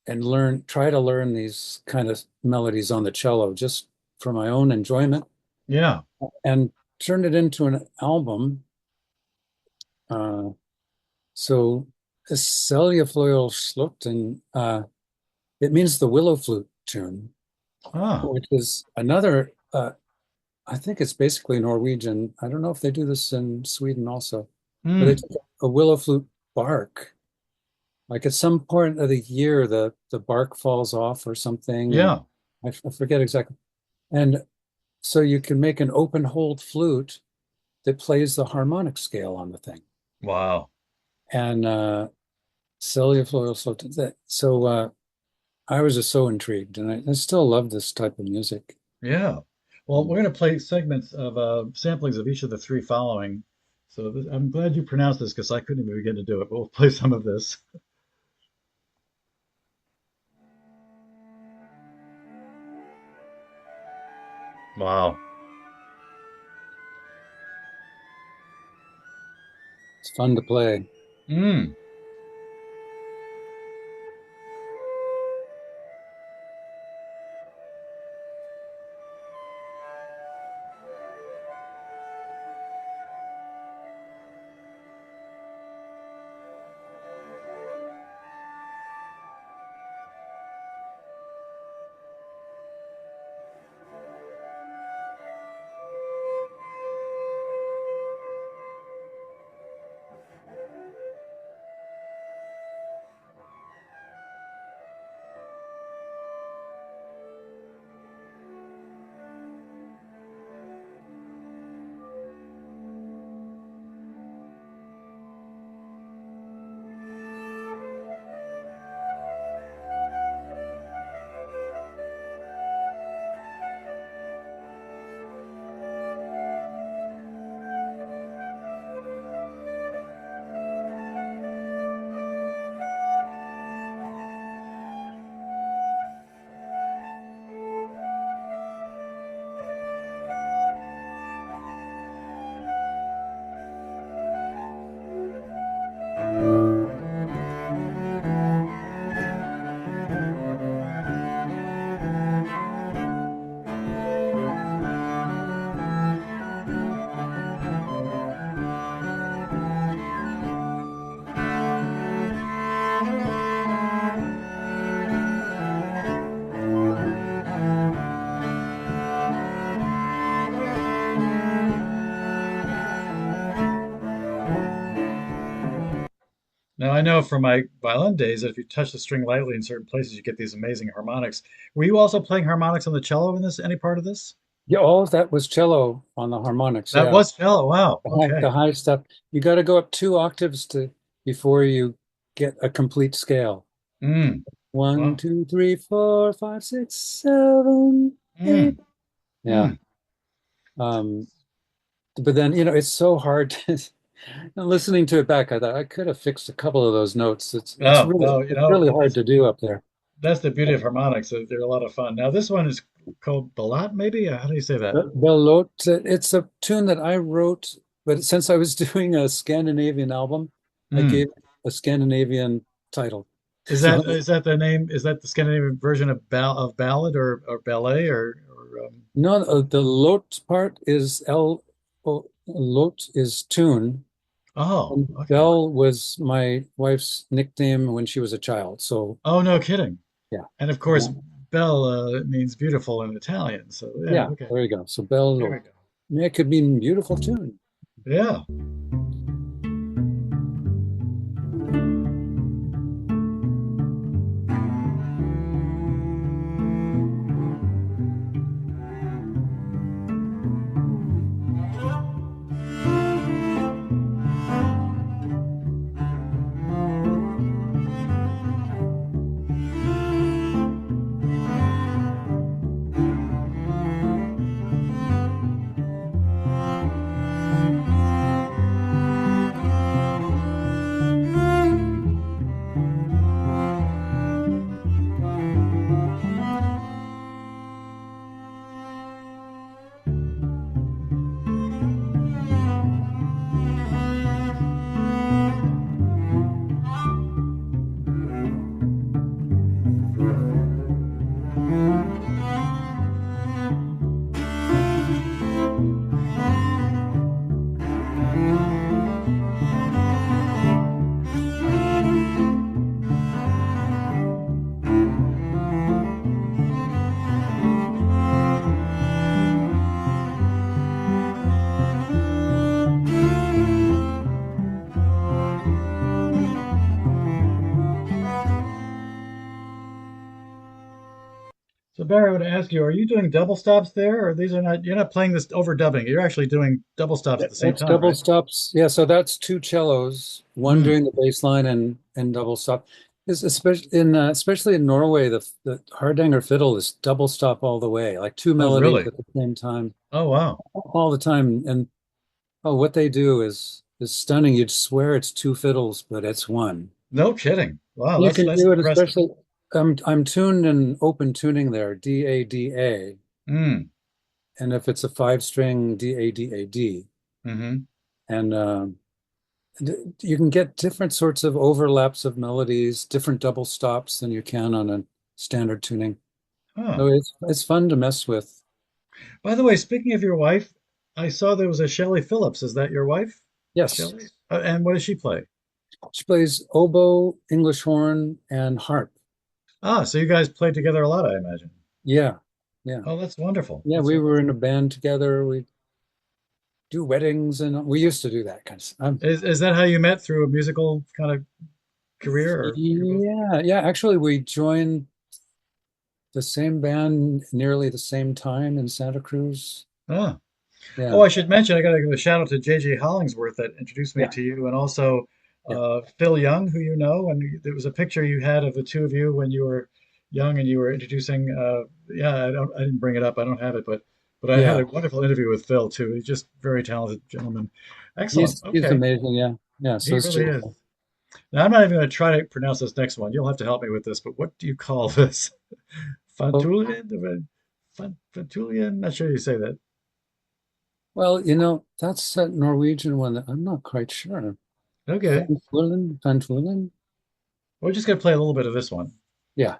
[SPEAKER 2] and try to learn these kind of melodies on the cello just for my own enjoyment,
[SPEAKER 1] Yeah.
[SPEAKER 2] and turned it into an album. Uh, so Celia Slot, and it means the willow flute tune,
[SPEAKER 1] Ah.
[SPEAKER 2] which is another, I think it's basically Norwegian. I don't know if they do this in Sweden also, but they
[SPEAKER 1] Mm.
[SPEAKER 2] take a willow flute bark. Like at some point of the year, the bark falls off or something, and
[SPEAKER 1] Yeah.
[SPEAKER 2] I forget exactly. And so you can make an open hold flute that plays the harmonic scale on the thing.
[SPEAKER 1] Wow.
[SPEAKER 2] And celluloid, so I was just so intrigued, and I still love this type of music.
[SPEAKER 1] Yeah. Well,
[SPEAKER 2] Mm.
[SPEAKER 1] we're going to play segments of samplings of each of the three following. So I'm glad you pronounced this because I couldn't even begin to do it, but we'll play some of this. Wow.
[SPEAKER 2] It's fun to play.
[SPEAKER 1] Mm. Now, I know from my violin days that if you touch the string lightly in certain places, you get these amazing harmonics. Were you also playing harmonics on the cello in this, any part of this?
[SPEAKER 2] Yeah, all of that was cello on the harmonics.
[SPEAKER 1] That
[SPEAKER 2] Yeah,
[SPEAKER 1] was cello. Wow.
[SPEAKER 2] the
[SPEAKER 1] Okay.
[SPEAKER 2] high stuff. You got to go up two octaves to before you get a complete scale.
[SPEAKER 1] Mm.
[SPEAKER 2] One,
[SPEAKER 1] Wow.
[SPEAKER 2] two, three, four, five, six, seven, eight.
[SPEAKER 1] Mm.
[SPEAKER 2] Yeah.
[SPEAKER 1] Mm.
[SPEAKER 2] Um, but then, it's so hard to, listening to it back, I thought I could have fixed a couple of those notes.
[SPEAKER 1] Oh, well,
[SPEAKER 2] It's really hard to do up there.
[SPEAKER 1] that's the beauty of harmonics. They're a lot of fun. Now, this one is called Balat, maybe? How do you say that?
[SPEAKER 2] Belot, it's a tune that I wrote, but since I was doing a Scandinavian album, I
[SPEAKER 1] Mm.
[SPEAKER 2] gave a Scandinavian title.
[SPEAKER 1] Is that the name? Is that the Scandinavian version of ballad or ballet or
[SPEAKER 2] No, the lot part is lot is tune,
[SPEAKER 1] oh,
[SPEAKER 2] and
[SPEAKER 1] okay.
[SPEAKER 2] Bell was my wife's nickname when she was a child. So
[SPEAKER 1] Oh, no kidding.
[SPEAKER 2] yeah,
[SPEAKER 1] And of course,
[SPEAKER 2] yeah,
[SPEAKER 1] bella means beautiful in Italian. So yeah,
[SPEAKER 2] yeah.
[SPEAKER 1] okay.
[SPEAKER 2] There you go. So Bell
[SPEAKER 1] There
[SPEAKER 2] lot.
[SPEAKER 1] we go.
[SPEAKER 2] Yeah, it could mean beautiful tune.
[SPEAKER 1] Yeah. So Barry, I would ask you, are you doing double stops there, or these are not? You're not playing this overdubbing. You're actually doing double stops at the same
[SPEAKER 2] That's
[SPEAKER 1] time,
[SPEAKER 2] double
[SPEAKER 1] right?
[SPEAKER 2] stops. Yeah, so that's two cellos, one
[SPEAKER 1] Mm.
[SPEAKER 2] doing the bass line and double stop. Is especially in Norway, the Hardanger fiddle is double stop all the way, like two
[SPEAKER 1] Oh,
[SPEAKER 2] melodies
[SPEAKER 1] really?
[SPEAKER 2] at the same time,
[SPEAKER 1] Oh, wow.
[SPEAKER 2] all the time. And oh, what they do is stunning. You'd swear it's two fiddles, but it's one.
[SPEAKER 1] No kidding. Wow,
[SPEAKER 2] You
[SPEAKER 1] that's
[SPEAKER 2] can
[SPEAKER 1] that's
[SPEAKER 2] do it,
[SPEAKER 1] impressive.
[SPEAKER 2] especially I'm tuned in open tuning there, D-A-D-A.
[SPEAKER 1] Mm.
[SPEAKER 2] And if it's a five string, D-A-D-A-D.
[SPEAKER 1] Mm-hmm.
[SPEAKER 2] And you can get different sorts of overlaps of melodies, different double stops than you can on a standard tuning.
[SPEAKER 1] Oh.
[SPEAKER 2] So it's fun to mess with.
[SPEAKER 1] By the way, speaking of your wife, I saw there was a Shelley Phillips. Is that your wife,
[SPEAKER 2] Yes,
[SPEAKER 1] Shelley? And what does she play?
[SPEAKER 2] she plays oboe, English horn, and harp.
[SPEAKER 1] Ah, so you guys played together a lot, I imagine.
[SPEAKER 2] Yeah, yeah,
[SPEAKER 1] Oh, that's wonderful.
[SPEAKER 2] yeah.
[SPEAKER 1] That's
[SPEAKER 2] We were
[SPEAKER 1] wonderful.
[SPEAKER 2] in a band together. We do weddings, and we used to do that kind of stuff.
[SPEAKER 1] Is that how you met through a musical kind of career, or you're both?
[SPEAKER 2] Yeah, yeah. Actually, we joined the same band nearly the same time in Santa Cruz.
[SPEAKER 1] Ah. Oh,
[SPEAKER 2] Yeah,
[SPEAKER 1] I should mention, I got to give a shout out to J.J. Hollingsworth that introduced me
[SPEAKER 2] yeah,
[SPEAKER 1] to you, and also
[SPEAKER 2] yeah.
[SPEAKER 1] Phil Young, who you know, and there was a picture you had of the two of you when you were young, and you were introducing. Yeah, I didn't bring it up, I don't have it, but I had
[SPEAKER 2] Yeah.
[SPEAKER 1] a wonderful interview with Phil too. He's just very talented gentleman. Excellent.
[SPEAKER 2] He's
[SPEAKER 1] Okay,
[SPEAKER 2] amazing. Yeah, yeah. So
[SPEAKER 1] he
[SPEAKER 2] it's
[SPEAKER 1] really
[SPEAKER 2] true.
[SPEAKER 1] is. Now I'm not even going to try to pronounce this next one. You'll have to help me with this. But what do you call this?
[SPEAKER 2] Well,
[SPEAKER 1] Fantulian? Fantulian? Not sure you say that.
[SPEAKER 2] that's that Norwegian one that I'm not quite sure.
[SPEAKER 1] Okay.
[SPEAKER 2] Van
[SPEAKER 1] We're just going to play a little bit of this one.
[SPEAKER 2] Yeah.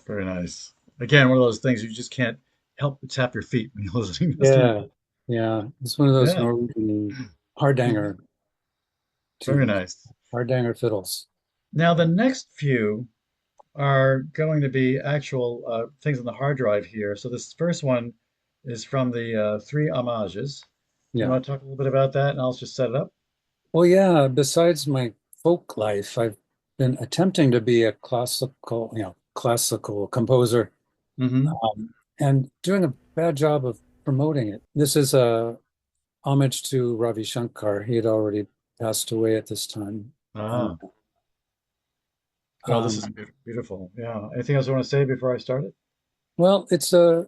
[SPEAKER 1] Very nice. Again, one of those things you just can't help but tap your feet when you're listening to this
[SPEAKER 2] Yeah.
[SPEAKER 1] music.
[SPEAKER 2] Yeah. It's one of those
[SPEAKER 1] Yeah.
[SPEAKER 2] Norwegian Hardanger
[SPEAKER 1] Very
[SPEAKER 2] tunes,
[SPEAKER 1] nice.
[SPEAKER 2] Hardanger fiddles.
[SPEAKER 1] Now, the next few are going to be actual things on the hard drive here. So this first one is from the three homages. You
[SPEAKER 2] Yeah.
[SPEAKER 1] want to talk a little bit about that, and I'll just set it up.
[SPEAKER 2] Well, yeah, besides my folk life, I've been attempting to be a classical composer,
[SPEAKER 1] Mm-hmm.
[SPEAKER 2] and doing a bad job of promoting it. This is a homage to Ravi Shankar. He had already passed away at this time. And
[SPEAKER 1] Ah, well, this is
[SPEAKER 2] um,
[SPEAKER 1] beautiful. Yeah. Anything else you want to say before I start it?
[SPEAKER 2] well, it's a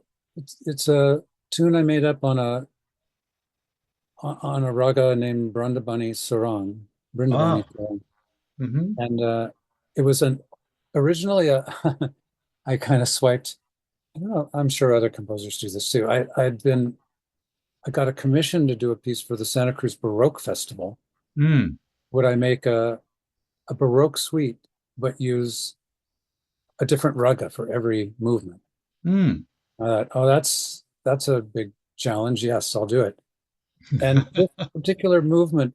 [SPEAKER 2] tune I made up on a raga named Brindabani Sarang, Brindabani
[SPEAKER 1] Ah,
[SPEAKER 2] Sarang.
[SPEAKER 1] mm-hmm.
[SPEAKER 2] And it was an originally a I kind of swiped. I don't know, I'm sure other composers do this too. I got a commission to do a piece for the Santa Cruz Baroque Festival.
[SPEAKER 1] Mm,
[SPEAKER 2] Would I make a Baroque suite, but use a different raga for every movement?
[SPEAKER 1] mm.
[SPEAKER 2] Oh, that's a big challenge. Yes, I'll do it. And this particular movement,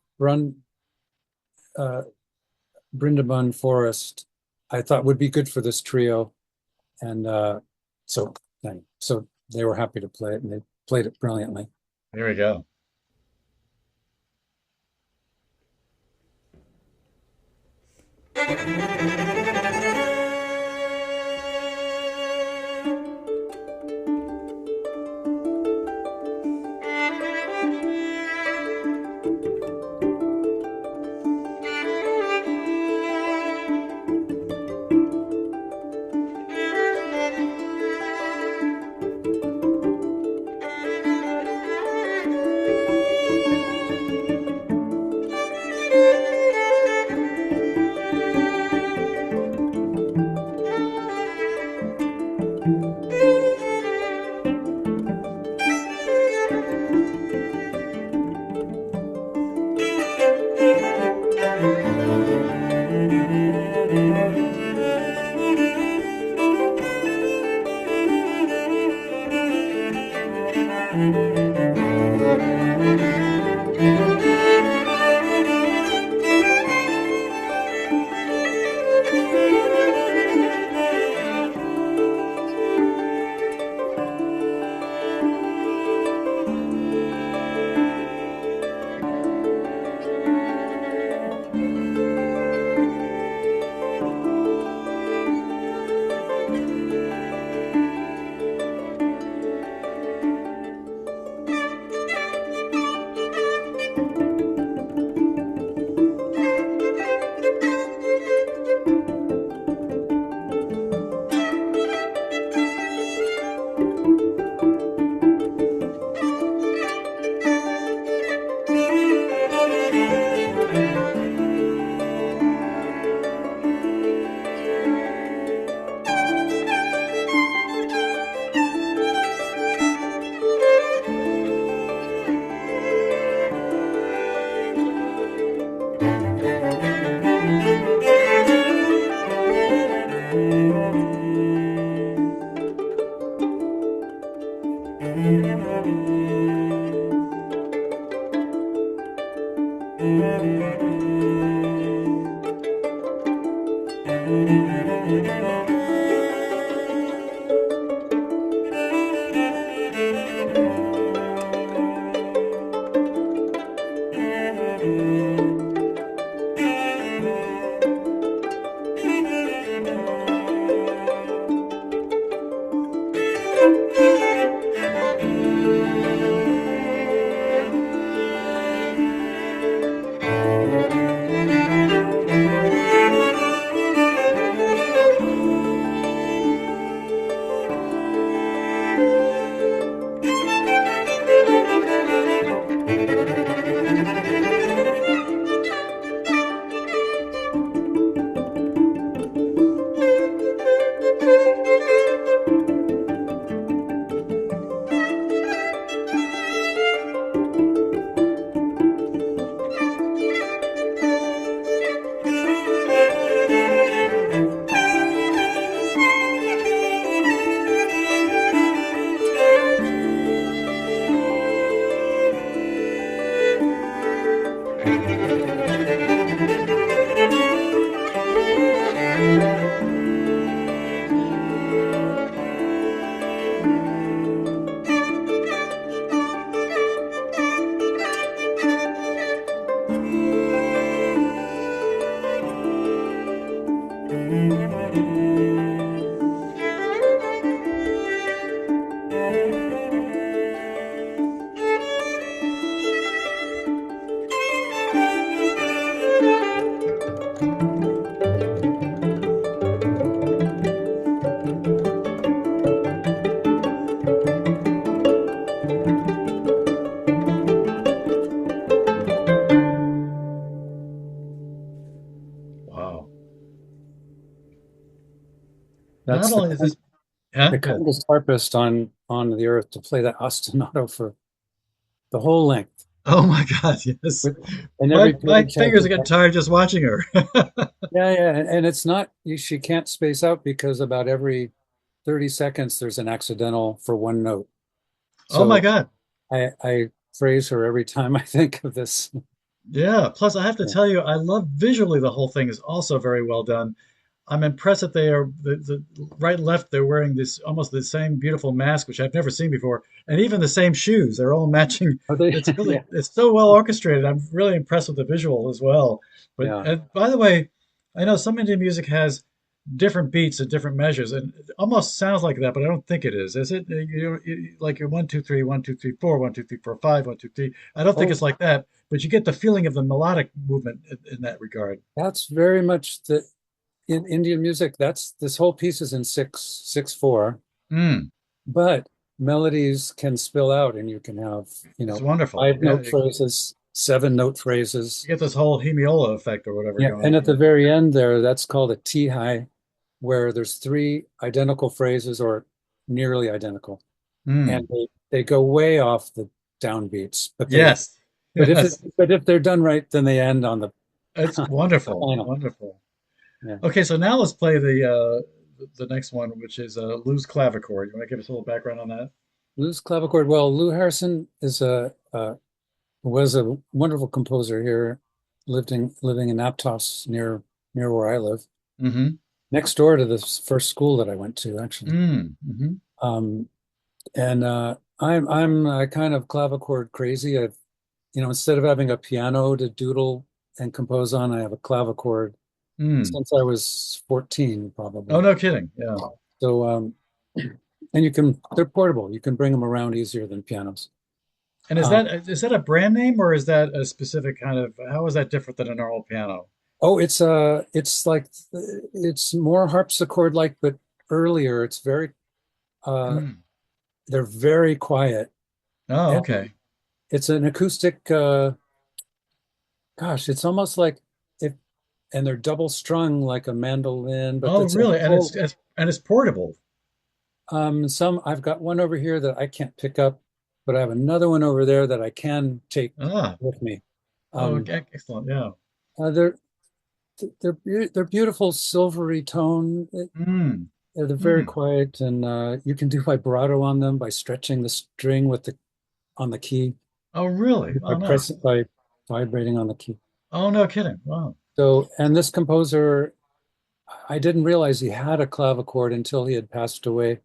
[SPEAKER 2] uh, Brindaban Forest, I thought would be good for this trio. And so, so they were happy to play it, and they played it brilliantly.
[SPEAKER 1] Here we go. Wow. Not
[SPEAKER 2] That's
[SPEAKER 1] only is this, huh?
[SPEAKER 2] the
[SPEAKER 1] Good.
[SPEAKER 2] kindest harpist on the earth to play that ostinato for the whole length.
[SPEAKER 1] Oh my God, yes.
[SPEAKER 2] With, and
[SPEAKER 1] My
[SPEAKER 2] every
[SPEAKER 1] my
[SPEAKER 2] page has
[SPEAKER 1] fingers
[SPEAKER 2] a
[SPEAKER 1] are getting tired just watching her.
[SPEAKER 2] yeah, yeah, and it's not she can't space out because about every 30 seconds there's an accidental for one note.
[SPEAKER 1] Oh my
[SPEAKER 2] So
[SPEAKER 1] God.
[SPEAKER 2] I praise her every time I think of this.
[SPEAKER 1] Yeah. Plus, I have to
[SPEAKER 2] Yeah.
[SPEAKER 1] tell you, I love visually the whole thing is also very well done. I'm impressed that they are the right and left. They're wearing this almost the same beautiful mask, which I've never seen before, and even the same shoes. They're all matching.
[SPEAKER 2] Are they?
[SPEAKER 1] It's
[SPEAKER 2] Yeah,
[SPEAKER 1] really it's so well orchestrated. I'm really impressed with the visual as well. But
[SPEAKER 2] yeah.
[SPEAKER 1] by the way, I know some Indian music has different beats and different measures, and it almost sounds like that, but I don't think it is. Is it? Like your 1 2 3, 1 2 3 4, 1 2 3 4 5, 1 2 3. I don't think
[SPEAKER 2] Oh,
[SPEAKER 1] it's like that, but you get the feeling of the melodic movement in that regard.
[SPEAKER 2] that's very much the in Indian music. That's this whole piece is in 6/4,
[SPEAKER 1] Mm,
[SPEAKER 2] but melodies can spill out, and you can have
[SPEAKER 1] it's wonderful.
[SPEAKER 2] five
[SPEAKER 1] Yeah,
[SPEAKER 2] note phrases, seven note phrases.
[SPEAKER 1] you get this whole hemiola effect or whatever
[SPEAKER 2] Yeah,
[SPEAKER 1] going
[SPEAKER 2] and
[SPEAKER 1] on
[SPEAKER 2] at the
[SPEAKER 1] there.
[SPEAKER 2] very end there, that's called a T high, where there's three identical phrases or nearly identical, and
[SPEAKER 1] Mm,
[SPEAKER 2] they go way off the downbeats,
[SPEAKER 1] yes, yes,
[SPEAKER 2] but if they're done right, then they end on the,
[SPEAKER 1] it's
[SPEAKER 2] the
[SPEAKER 1] wonderful,
[SPEAKER 2] final.
[SPEAKER 1] wonderful.
[SPEAKER 2] Yeah.
[SPEAKER 1] Okay, so now let's play the next one, which is Lou's clavichord. You want to give us a little background on that?
[SPEAKER 2] Blues clavichord. Well, Lou Harrison is a was a wonderful composer here, living in Aptos near where I live,
[SPEAKER 1] Mm-hmm.
[SPEAKER 2] next door to this first school that I went to, actually.
[SPEAKER 1] Mm-hmm.
[SPEAKER 2] Um, and I'm kind of clavichord crazy. Instead of having a piano to doodle and compose on, I have a clavichord
[SPEAKER 1] Mm.
[SPEAKER 2] since I was 14,
[SPEAKER 1] Oh,
[SPEAKER 2] probably.
[SPEAKER 1] no kidding. Yeah.
[SPEAKER 2] So, and they're portable. You can bring them around easier than pianos.
[SPEAKER 1] And
[SPEAKER 2] Um,
[SPEAKER 1] is that a brand name or is that a specific kind of, how is that different than a normal piano?
[SPEAKER 2] oh, it's like it's more harpsichord like, but earlier. Uh,
[SPEAKER 1] Mm.
[SPEAKER 2] they're very quiet,
[SPEAKER 1] Oh,
[SPEAKER 2] and
[SPEAKER 1] okay.
[SPEAKER 2] it's an acoustic. Gosh, it's almost like if, and they're double strung like a mandolin, but
[SPEAKER 1] Oh,
[SPEAKER 2] it's a
[SPEAKER 1] really? And
[SPEAKER 2] full.
[SPEAKER 1] it's portable.
[SPEAKER 2] Some I've got one over here that I can't pick up, but I have another one over there that I can take
[SPEAKER 1] Ah.
[SPEAKER 2] with me.
[SPEAKER 1] Oh,
[SPEAKER 2] Um,
[SPEAKER 1] okay. Excellent. Yeah.
[SPEAKER 2] uh, they're they're beautiful silvery tone.
[SPEAKER 1] Mm.
[SPEAKER 2] They're very
[SPEAKER 1] Mm.
[SPEAKER 2] quiet, and you can do vibrato on them by stretching the string with the on the key,
[SPEAKER 1] Oh, really?
[SPEAKER 2] by
[SPEAKER 1] Oh, nice.
[SPEAKER 2] by vibrating on the key.
[SPEAKER 1] Oh, no kidding. Wow.
[SPEAKER 2] So, and this composer, I didn't realize he had a clavichord until he had passed away.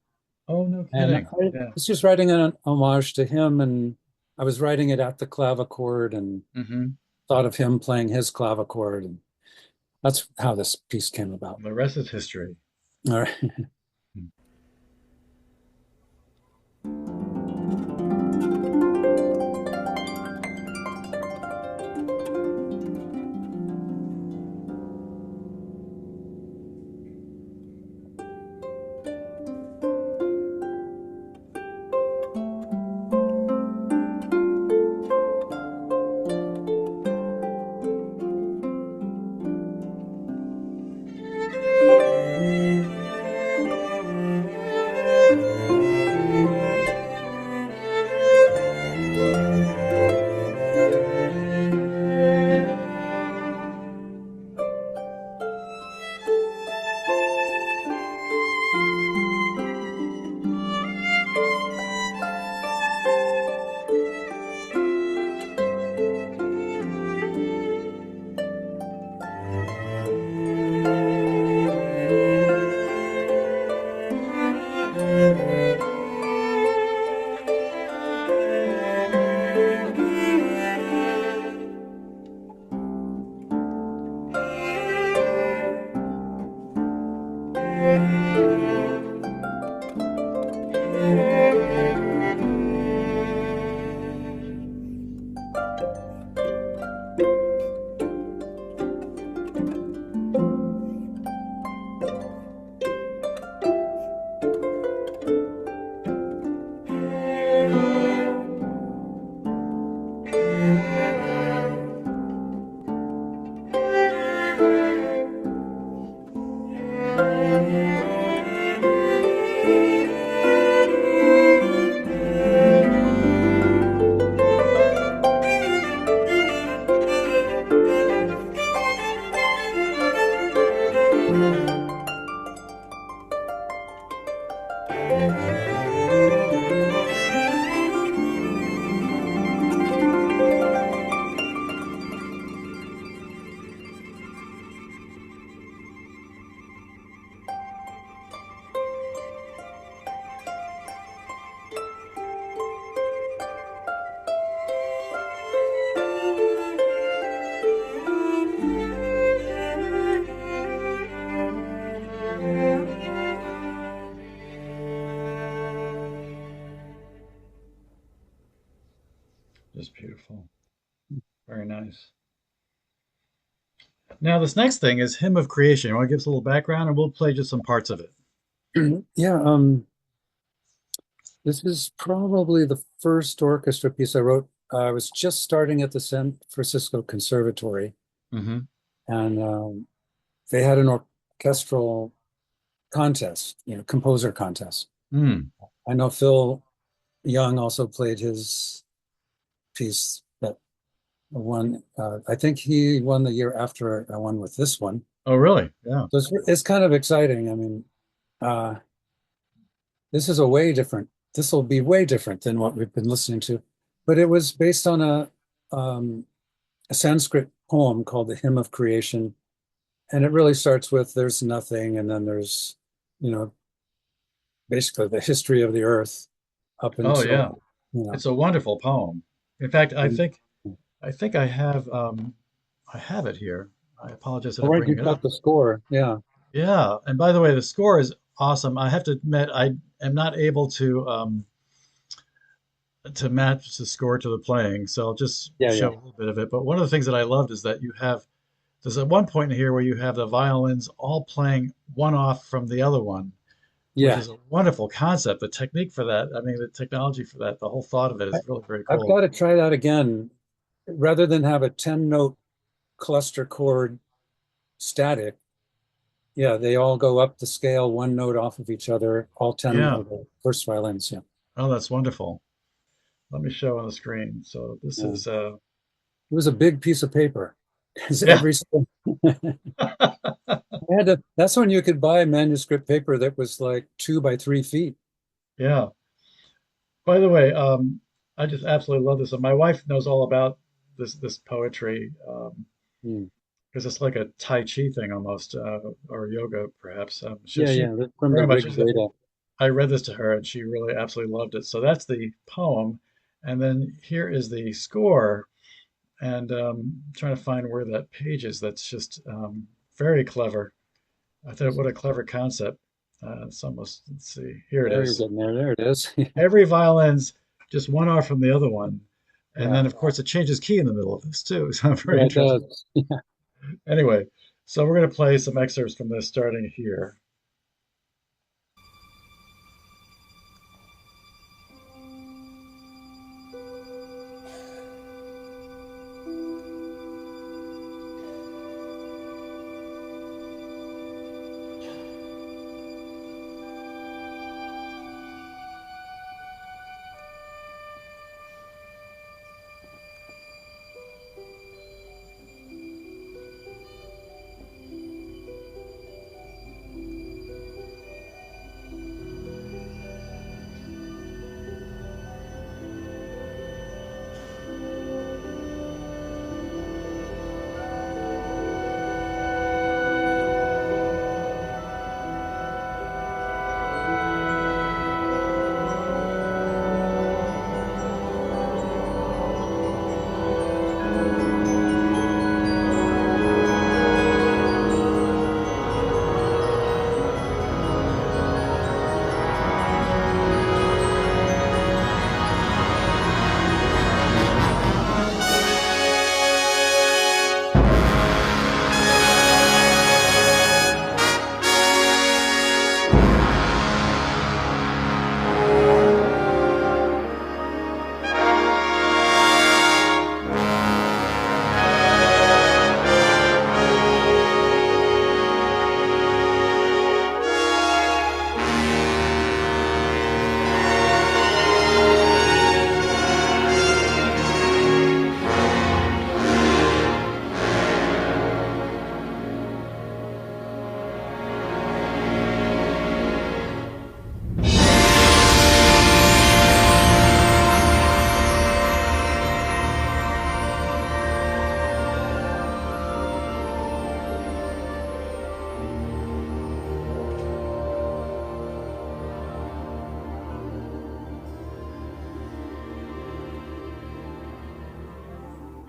[SPEAKER 1] Oh, no
[SPEAKER 2] And
[SPEAKER 1] kidding.
[SPEAKER 2] I
[SPEAKER 1] Yeah.
[SPEAKER 2] was just writing an homage to him, and I was writing it at the clavichord and
[SPEAKER 1] Mm-hmm.
[SPEAKER 2] thought of him playing his clavichord, and that's how this piece came about.
[SPEAKER 1] The rest is history.
[SPEAKER 2] All right.
[SPEAKER 1] Just beautiful. Very nice. Now, this next thing is Hymn of Creation. You want to give us a little background and we'll play just some parts of it.
[SPEAKER 2] Yeah, this is probably the first orchestra piece I wrote. I was just starting at the San Francisco Conservatory,
[SPEAKER 1] Mm-hmm.
[SPEAKER 2] and they had an orchestral contest, composer contest.
[SPEAKER 1] Mm.
[SPEAKER 2] I know Phil Young also played his piece that won. I think he won the year after I won with this one.
[SPEAKER 1] Oh, really? Yeah.
[SPEAKER 2] So it's kind of exciting. I mean, uh, this is a way different this will be way different than what we've been listening to. But it was based on um, a Sanskrit poem called the Hymn of Creation. And it really starts with there's nothing, and then there's, you know, basically the history of the earth up
[SPEAKER 1] Oh yeah,
[SPEAKER 2] until, you know,
[SPEAKER 1] it's a wonderful poem. In fact,
[SPEAKER 2] and,
[SPEAKER 1] I think I have it here. I apologize that
[SPEAKER 2] oh,
[SPEAKER 1] I'm
[SPEAKER 2] right,
[SPEAKER 1] bringing
[SPEAKER 2] you've
[SPEAKER 1] it
[SPEAKER 2] got
[SPEAKER 1] up.
[SPEAKER 2] the score. Yeah.
[SPEAKER 1] Yeah, and by the way, the score is awesome. I have to admit, I am not able to match the score to the playing, so I'll just
[SPEAKER 2] Yeah,
[SPEAKER 1] show
[SPEAKER 2] yeah.
[SPEAKER 1] a little bit of it. But one of the things that I loved is that you have there's at one point here where you have the violins all playing one off from the other one, which
[SPEAKER 2] Yeah.
[SPEAKER 1] is a wonderful concept. The technique for that, I mean, the technology for that, the whole thought of it
[SPEAKER 2] I,
[SPEAKER 1] is really very
[SPEAKER 2] I've
[SPEAKER 1] cool.
[SPEAKER 2] got to try that again. Rather than have a 10 note cluster chord static, yeah, they all go up the scale one note off of each other, all 10
[SPEAKER 1] Yeah.
[SPEAKER 2] of the first violins. Yeah.
[SPEAKER 1] Oh, that's wonderful. Let me show on the screen. So this
[SPEAKER 2] Yeah.
[SPEAKER 1] is
[SPEAKER 2] It was a big piece of paper because
[SPEAKER 1] yeah.
[SPEAKER 2] every I had to, that's when you could buy manuscript paper that was like 2 by 3 feet.
[SPEAKER 1] Yeah. By the way, I just absolutely love this. And my wife knows all about this poetry
[SPEAKER 2] Hmm.
[SPEAKER 1] because it's like a Tai Chi thing almost, or yoga perhaps.
[SPEAKER 2] Yeah,
[SPEAKER 1] She
[SPEAKER 2] yeah, they're from the
[SPEAKER 1] very much
[SPEAKER 2] Rig
[SPEAKER 1] into it.
[SPEAKER 2] Veda.
[SPEAKER 1] I read this to her and she really absolutely loved it. So that's the poem. And then here is the score. And trying to find where that page is. That's just very clever. I thought, what a clever concept. It's almost, let's see, here it
[SPEAKER 2] There you're
[SPEAKER 1] is.
[SPEAKER 2] getting there. There it is.
[SPEAKER 1] Every violin's just one off from the other one. And
[SPEAKER 2] Yeah,
[SPEAKER 1] then, of course, it changes key in the middle of this, too. So very
[SPEAKER 2] yeah, it
[SPEAKER 1] interesting.
[SPEAKER 2] does.
[SPEAKER 1] Anyway, so we're going to play some excerpts from this starting here.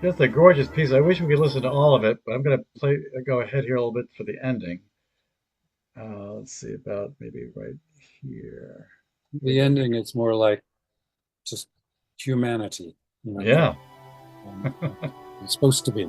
[SPEAKER 1] Just a gorgeous piece. I wish we could listen to all of it, but I'm going to go ahead here a little bit for the ending. Let's see about maybe right here. Here we
[SPEAKER 2] The
[SPEAKER 1] go.
[SPEAKER 2] ending is more like just humanity, you know,
[SPEAKER 1] Yeah.
[SPEAKER 2] and it's supposed to be.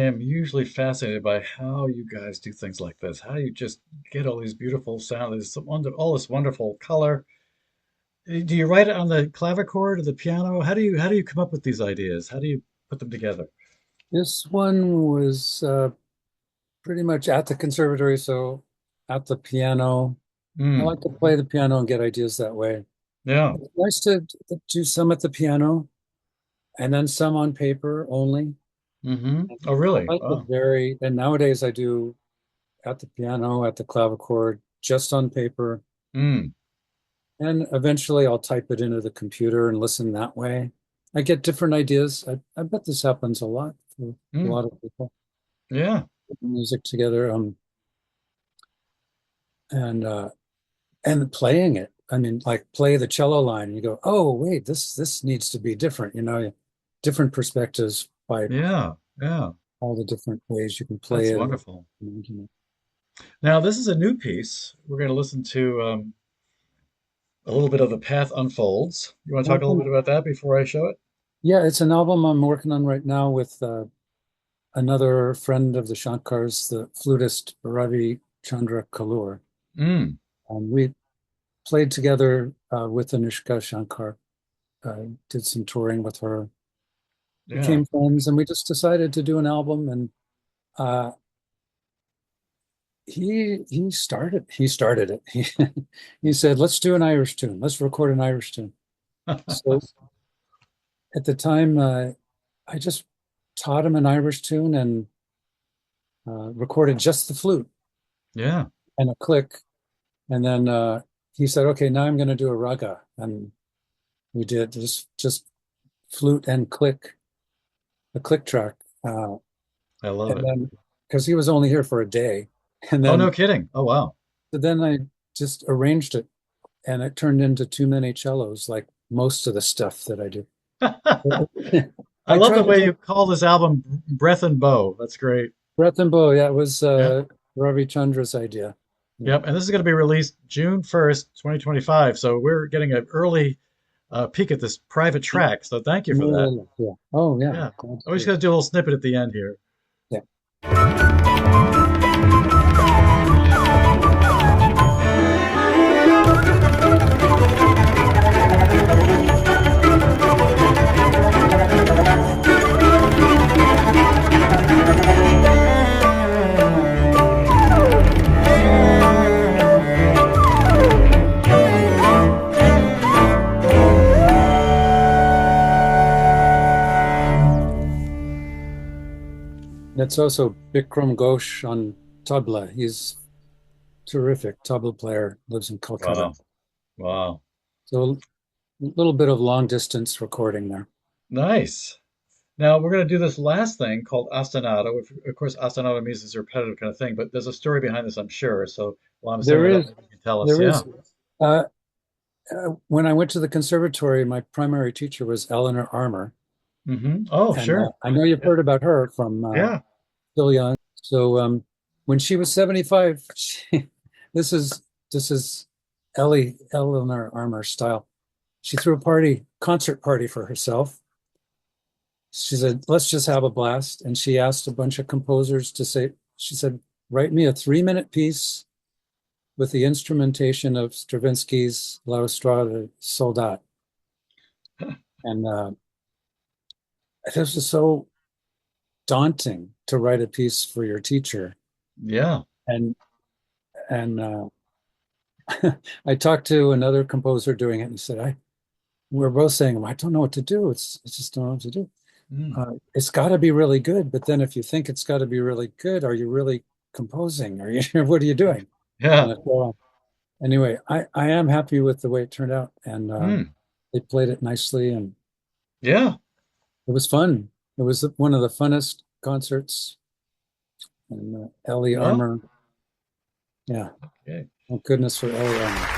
[SPEAKER 1] am usually fascinated by how you guys do things like this. How do you just get all these beautiful sounds, all this wonderful color? Do you write it on the clavichord or the piano? How do you come up with these ideas? How do you put them together?
[SPEAKER 2] This one was pretty much at the conservatory, so at the piano. I
[SPEAKER 1] Mm,
[SPEAKER 2] like to play the piano and get ideas that way.
[SPEAKER 1] yeah.
[SPEAKER 2] It's nice to do some at the piano and then some on paper only.
[SPEAKER 1] Oh,
[SPEAKER 2] I
[SPEAKER 1] really?
[SPEAKER 2] like it
[SPEAKER 1] Oh.
[SPEAKER 2] very, and nowadays I do at the piano, at the clavichord, just on paper.
[SPEAKER 1] Mm,
[SPEAKER 2] And eventually I'll type it into the computer and listen that way. I get different ideas. I bet this happens a lot for a
[SPEAKER 1] mm,
[SPEAKER 2] lot of people
[SPEAKER 1] yeah.
[SPEAKER 2] putting music together. And and playing it. I mean, like play the cello line, and you go, oh wait, this needs to be different, different perspectives by
[SPEAKER 1] Yeah. Yeah.
[SPEAKER 2] all the different ways you can play
[SPEAKER 1] That's
[SPEAKER 2] it.
[SPEAKER 1] wonderful. Now, this is a new piece. We're going to listen to a little bit of The Path Unfolds. You want to talk a little bit about that before I show it?
[SPEAKER 2] Yeah, it's an album I'm working on right now with another friend of the Shankars, the flutist Ravi Chandra Kalur.
[SPEAKER 1] Mm,
[SPEAKER 2] We played together with Anoushka Shankar, did some touring with her,
[SPEAKER 1] yeah.
[SPEAKER 2] became friends, and we just decided to do an album. And uh, he started it. He said, "Let's do an Irish tune. Let's record an Irish tune." So at the time, I just taught him an Irish tune and recorded just the flute
[SPEAKER 1] Yeah.
[SPEAKER 2] and a click. And then he said, "Okay, now I'm going to do a raga." And we did just flute and click, a click track. Uh,
[SPEAKER 1] I love
[SPEAKER 2] and
[SPEAKER 1] it.
[SPEAKER 2] then because he was only here for a day, and
[SPEAKER 1] Oh, no
[SPEAKER 2] then
[SPEAKER 1] kidding. Oh, wow.
[SPEAKER 2] I just arranged it, and it turned into too many cellos, like most of the stuff that I do.
[SPEAKER 1] I
[SPEAKER 2] I
[SPEAKER 1] love the
[SPEAKER 2] tried to
[SPEAKER 1] way
[SPEAKER 2] make
[SPEAKER 1] you call this album Breath and Bow. That's great.
[SPEAKER 2] breath and bow. Yeah, it was
[SPEAKER 1] Yeah.
[SPEAKER 2] Ravi Chandra's idea. Yeah.
[SPEAKER 1] Yep. And this is going to be released June 1st, 2025. So we're getting an early peek at this private track. So thank you for that.
[SPEAKER 2] Yeah. Oh, yeah.
[SPEAKER 1] Yeah.
[SPEAKER 2] Glad to
[SPEAKER 1] I'm just
[SPEAKER 2] do it.
[SPEAKER 1] going to do a little snippet at the end here.
[SPEAKER 2] Yeah. That's also Bikram Ghosh on tabla. He's terrific tabla player, lives in Calcutta.
[SPEAKER 1] Wow. Wow.
[SPEAKER 2] So a little bit of long distance recording there.
[SPEAKER 1] Nice. Now we're going to do this last thing called ostinato. Of course, ostinato means it's a repetitive kind of thing, but there's a story behind this, I'm sure. So while I'm saying
[SPEAKER 2] There
[SPEAKER 1] that up,
[SPEAKER 2] is,
[SPEAKER 1] maybe you can tell us.
[SPEAKER 2] there
[SPEAKER 1] Yeah.
[SPEAKER 2] is. Uh, when I went to the conservatory, my primary teacher was Eleanor Armour,
[SPEAKER 1] Oh,
[SPEAKER 2] and
[SPEAKER 1] sure.
[SPEAKER 2] I know you've
[SPEAKER 1] Yeah.
[SPEAKER 2] heard about her from
[SPEAKER 1] Yeah.
[SPEAKER 2] Still Young. So when she was 75, this is Eleanor Armour style. She threw a concert party for herself. She said, "Let's just have a blast." And she asked a bunch of composers she said, "Write me a 3-minute piece with the instrumentation of Stravinsky's La Strada Soldat." And this was so daunting to write a piece for your teacher.
[SPEAKER 1] Yeah.
[SPEAKER 2] And and I talked to another composer doing it, and he said, we're both saying, I don't know what to do. I just don't know what to do.
[SPEAKER 1] Mm.
[SPEAKER 2] It's got to be really good. But then if you think it's got to be really good, are you really composing? What are you doing?
[SPEAKER 1] Yeah.
[SPEAKER 2] And anyway, I am happy with the way it turned out. And
[SPEAKER 1] Mm.
[SPEAKER 2] they played it nicely, and
[SPEAKER 1] Yeah.
[SPEAKER 2] it was fun. It was one of the funnest concerts. And Ellie
[SPEAKER 1] Well,
[SPEAKER 2] Armour, yeah,
[SPEAKER 1] okay.
[SPEAKER 2] thank goodness for Ellie Armour.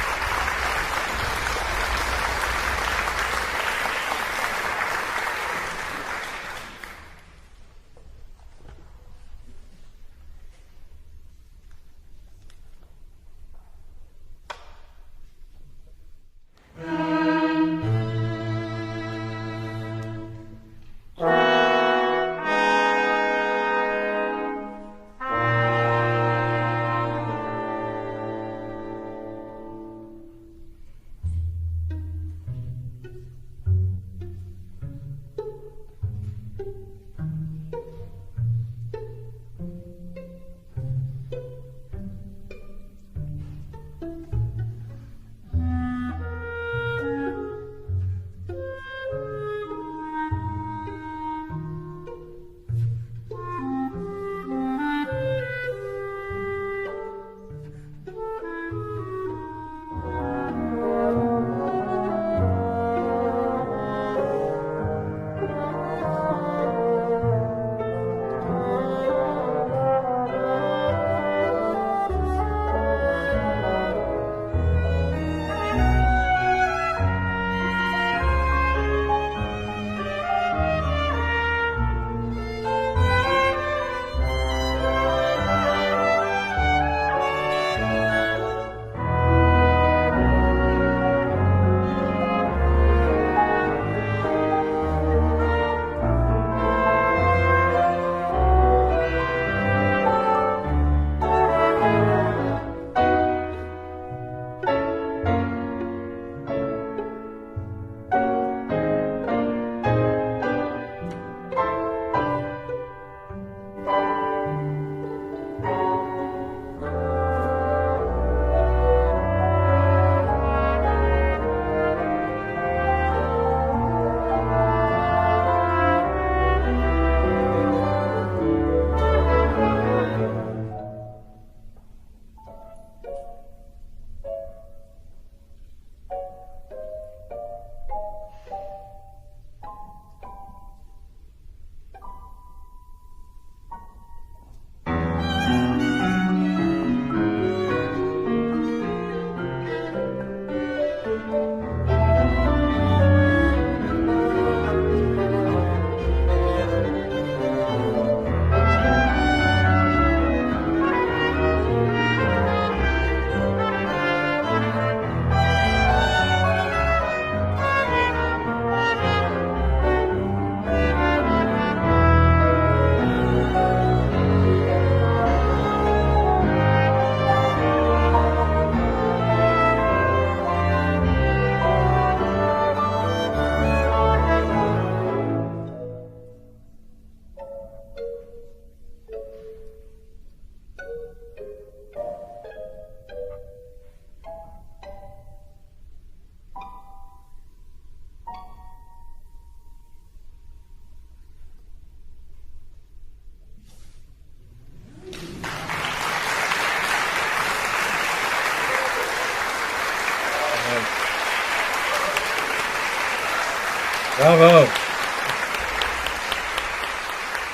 [SPEAKER 1] Bravo.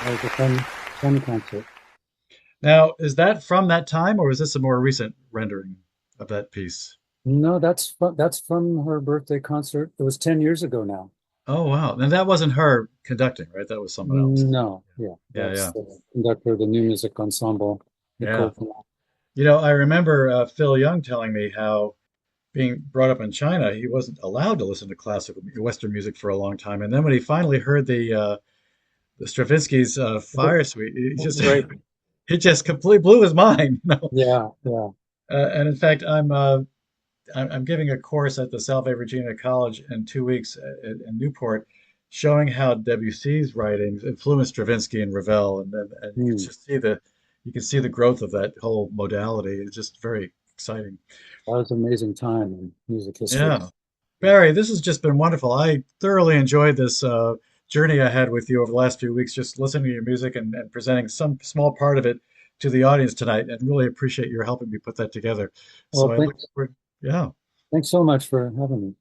[SPEAKER 2] That was a fun concert.
[SPEAKER 1] Now, is that from that time, or is this a more recent rendering of that piece?
[SPEAKER 2] No, that's from her birthday concert. It was 10 years ago now.
[SPEAKER 1] Oh, wow. And that wasn't her conducting, right? That was someone else.
[SPEAKER 2] No, yeah,
[SPEAKER 1] Yeah,
[SPEAKER 2] that's
[SPEAKER 1] yeah,
[SPEAKER 2] the conductor of the new music ensemble,
[SPEAKER 1] yeah.
[SPEAKER 2] Nicole.
[SPEAKER 1] I remember Phil Young telling me how being brought up in China, he wasn't allowed to listen to classical Western music for a long time. And then when he finally heard the Stravinsky's Fire Suite, he just
[SPEAKER 2] Right.
[SPEAKER 1] it just completely blew his mind.
[SPEAKER 2] Yeah, yeah.
[SPEAKER 1] And in fact, I'm giving a course at the Salve Regina College in 2 weeks in Newport, showing how Debussy's writings influenced Stravinsky and Ravel, and you can
[SPEAKER 2] Hmm.
[SPEAKER 1] just see the growth of that whole modality. It's just very exciting.
[SPEAKER 2] That was an amazing time in music history.
[SPEAKER 1] Yeah, Barry, this has just been wonderful. I thoroughly enjoyed this journey I had with you over the last few weeks, just listening to your music and presenting some small part of it to the audience tonight, and really appreciate your helping me put that together. So
[SPEAKER 2] Well,
[SPEAKER 1] I look forward. Yeah.
[SPEAKER 2] thanks so much for having me.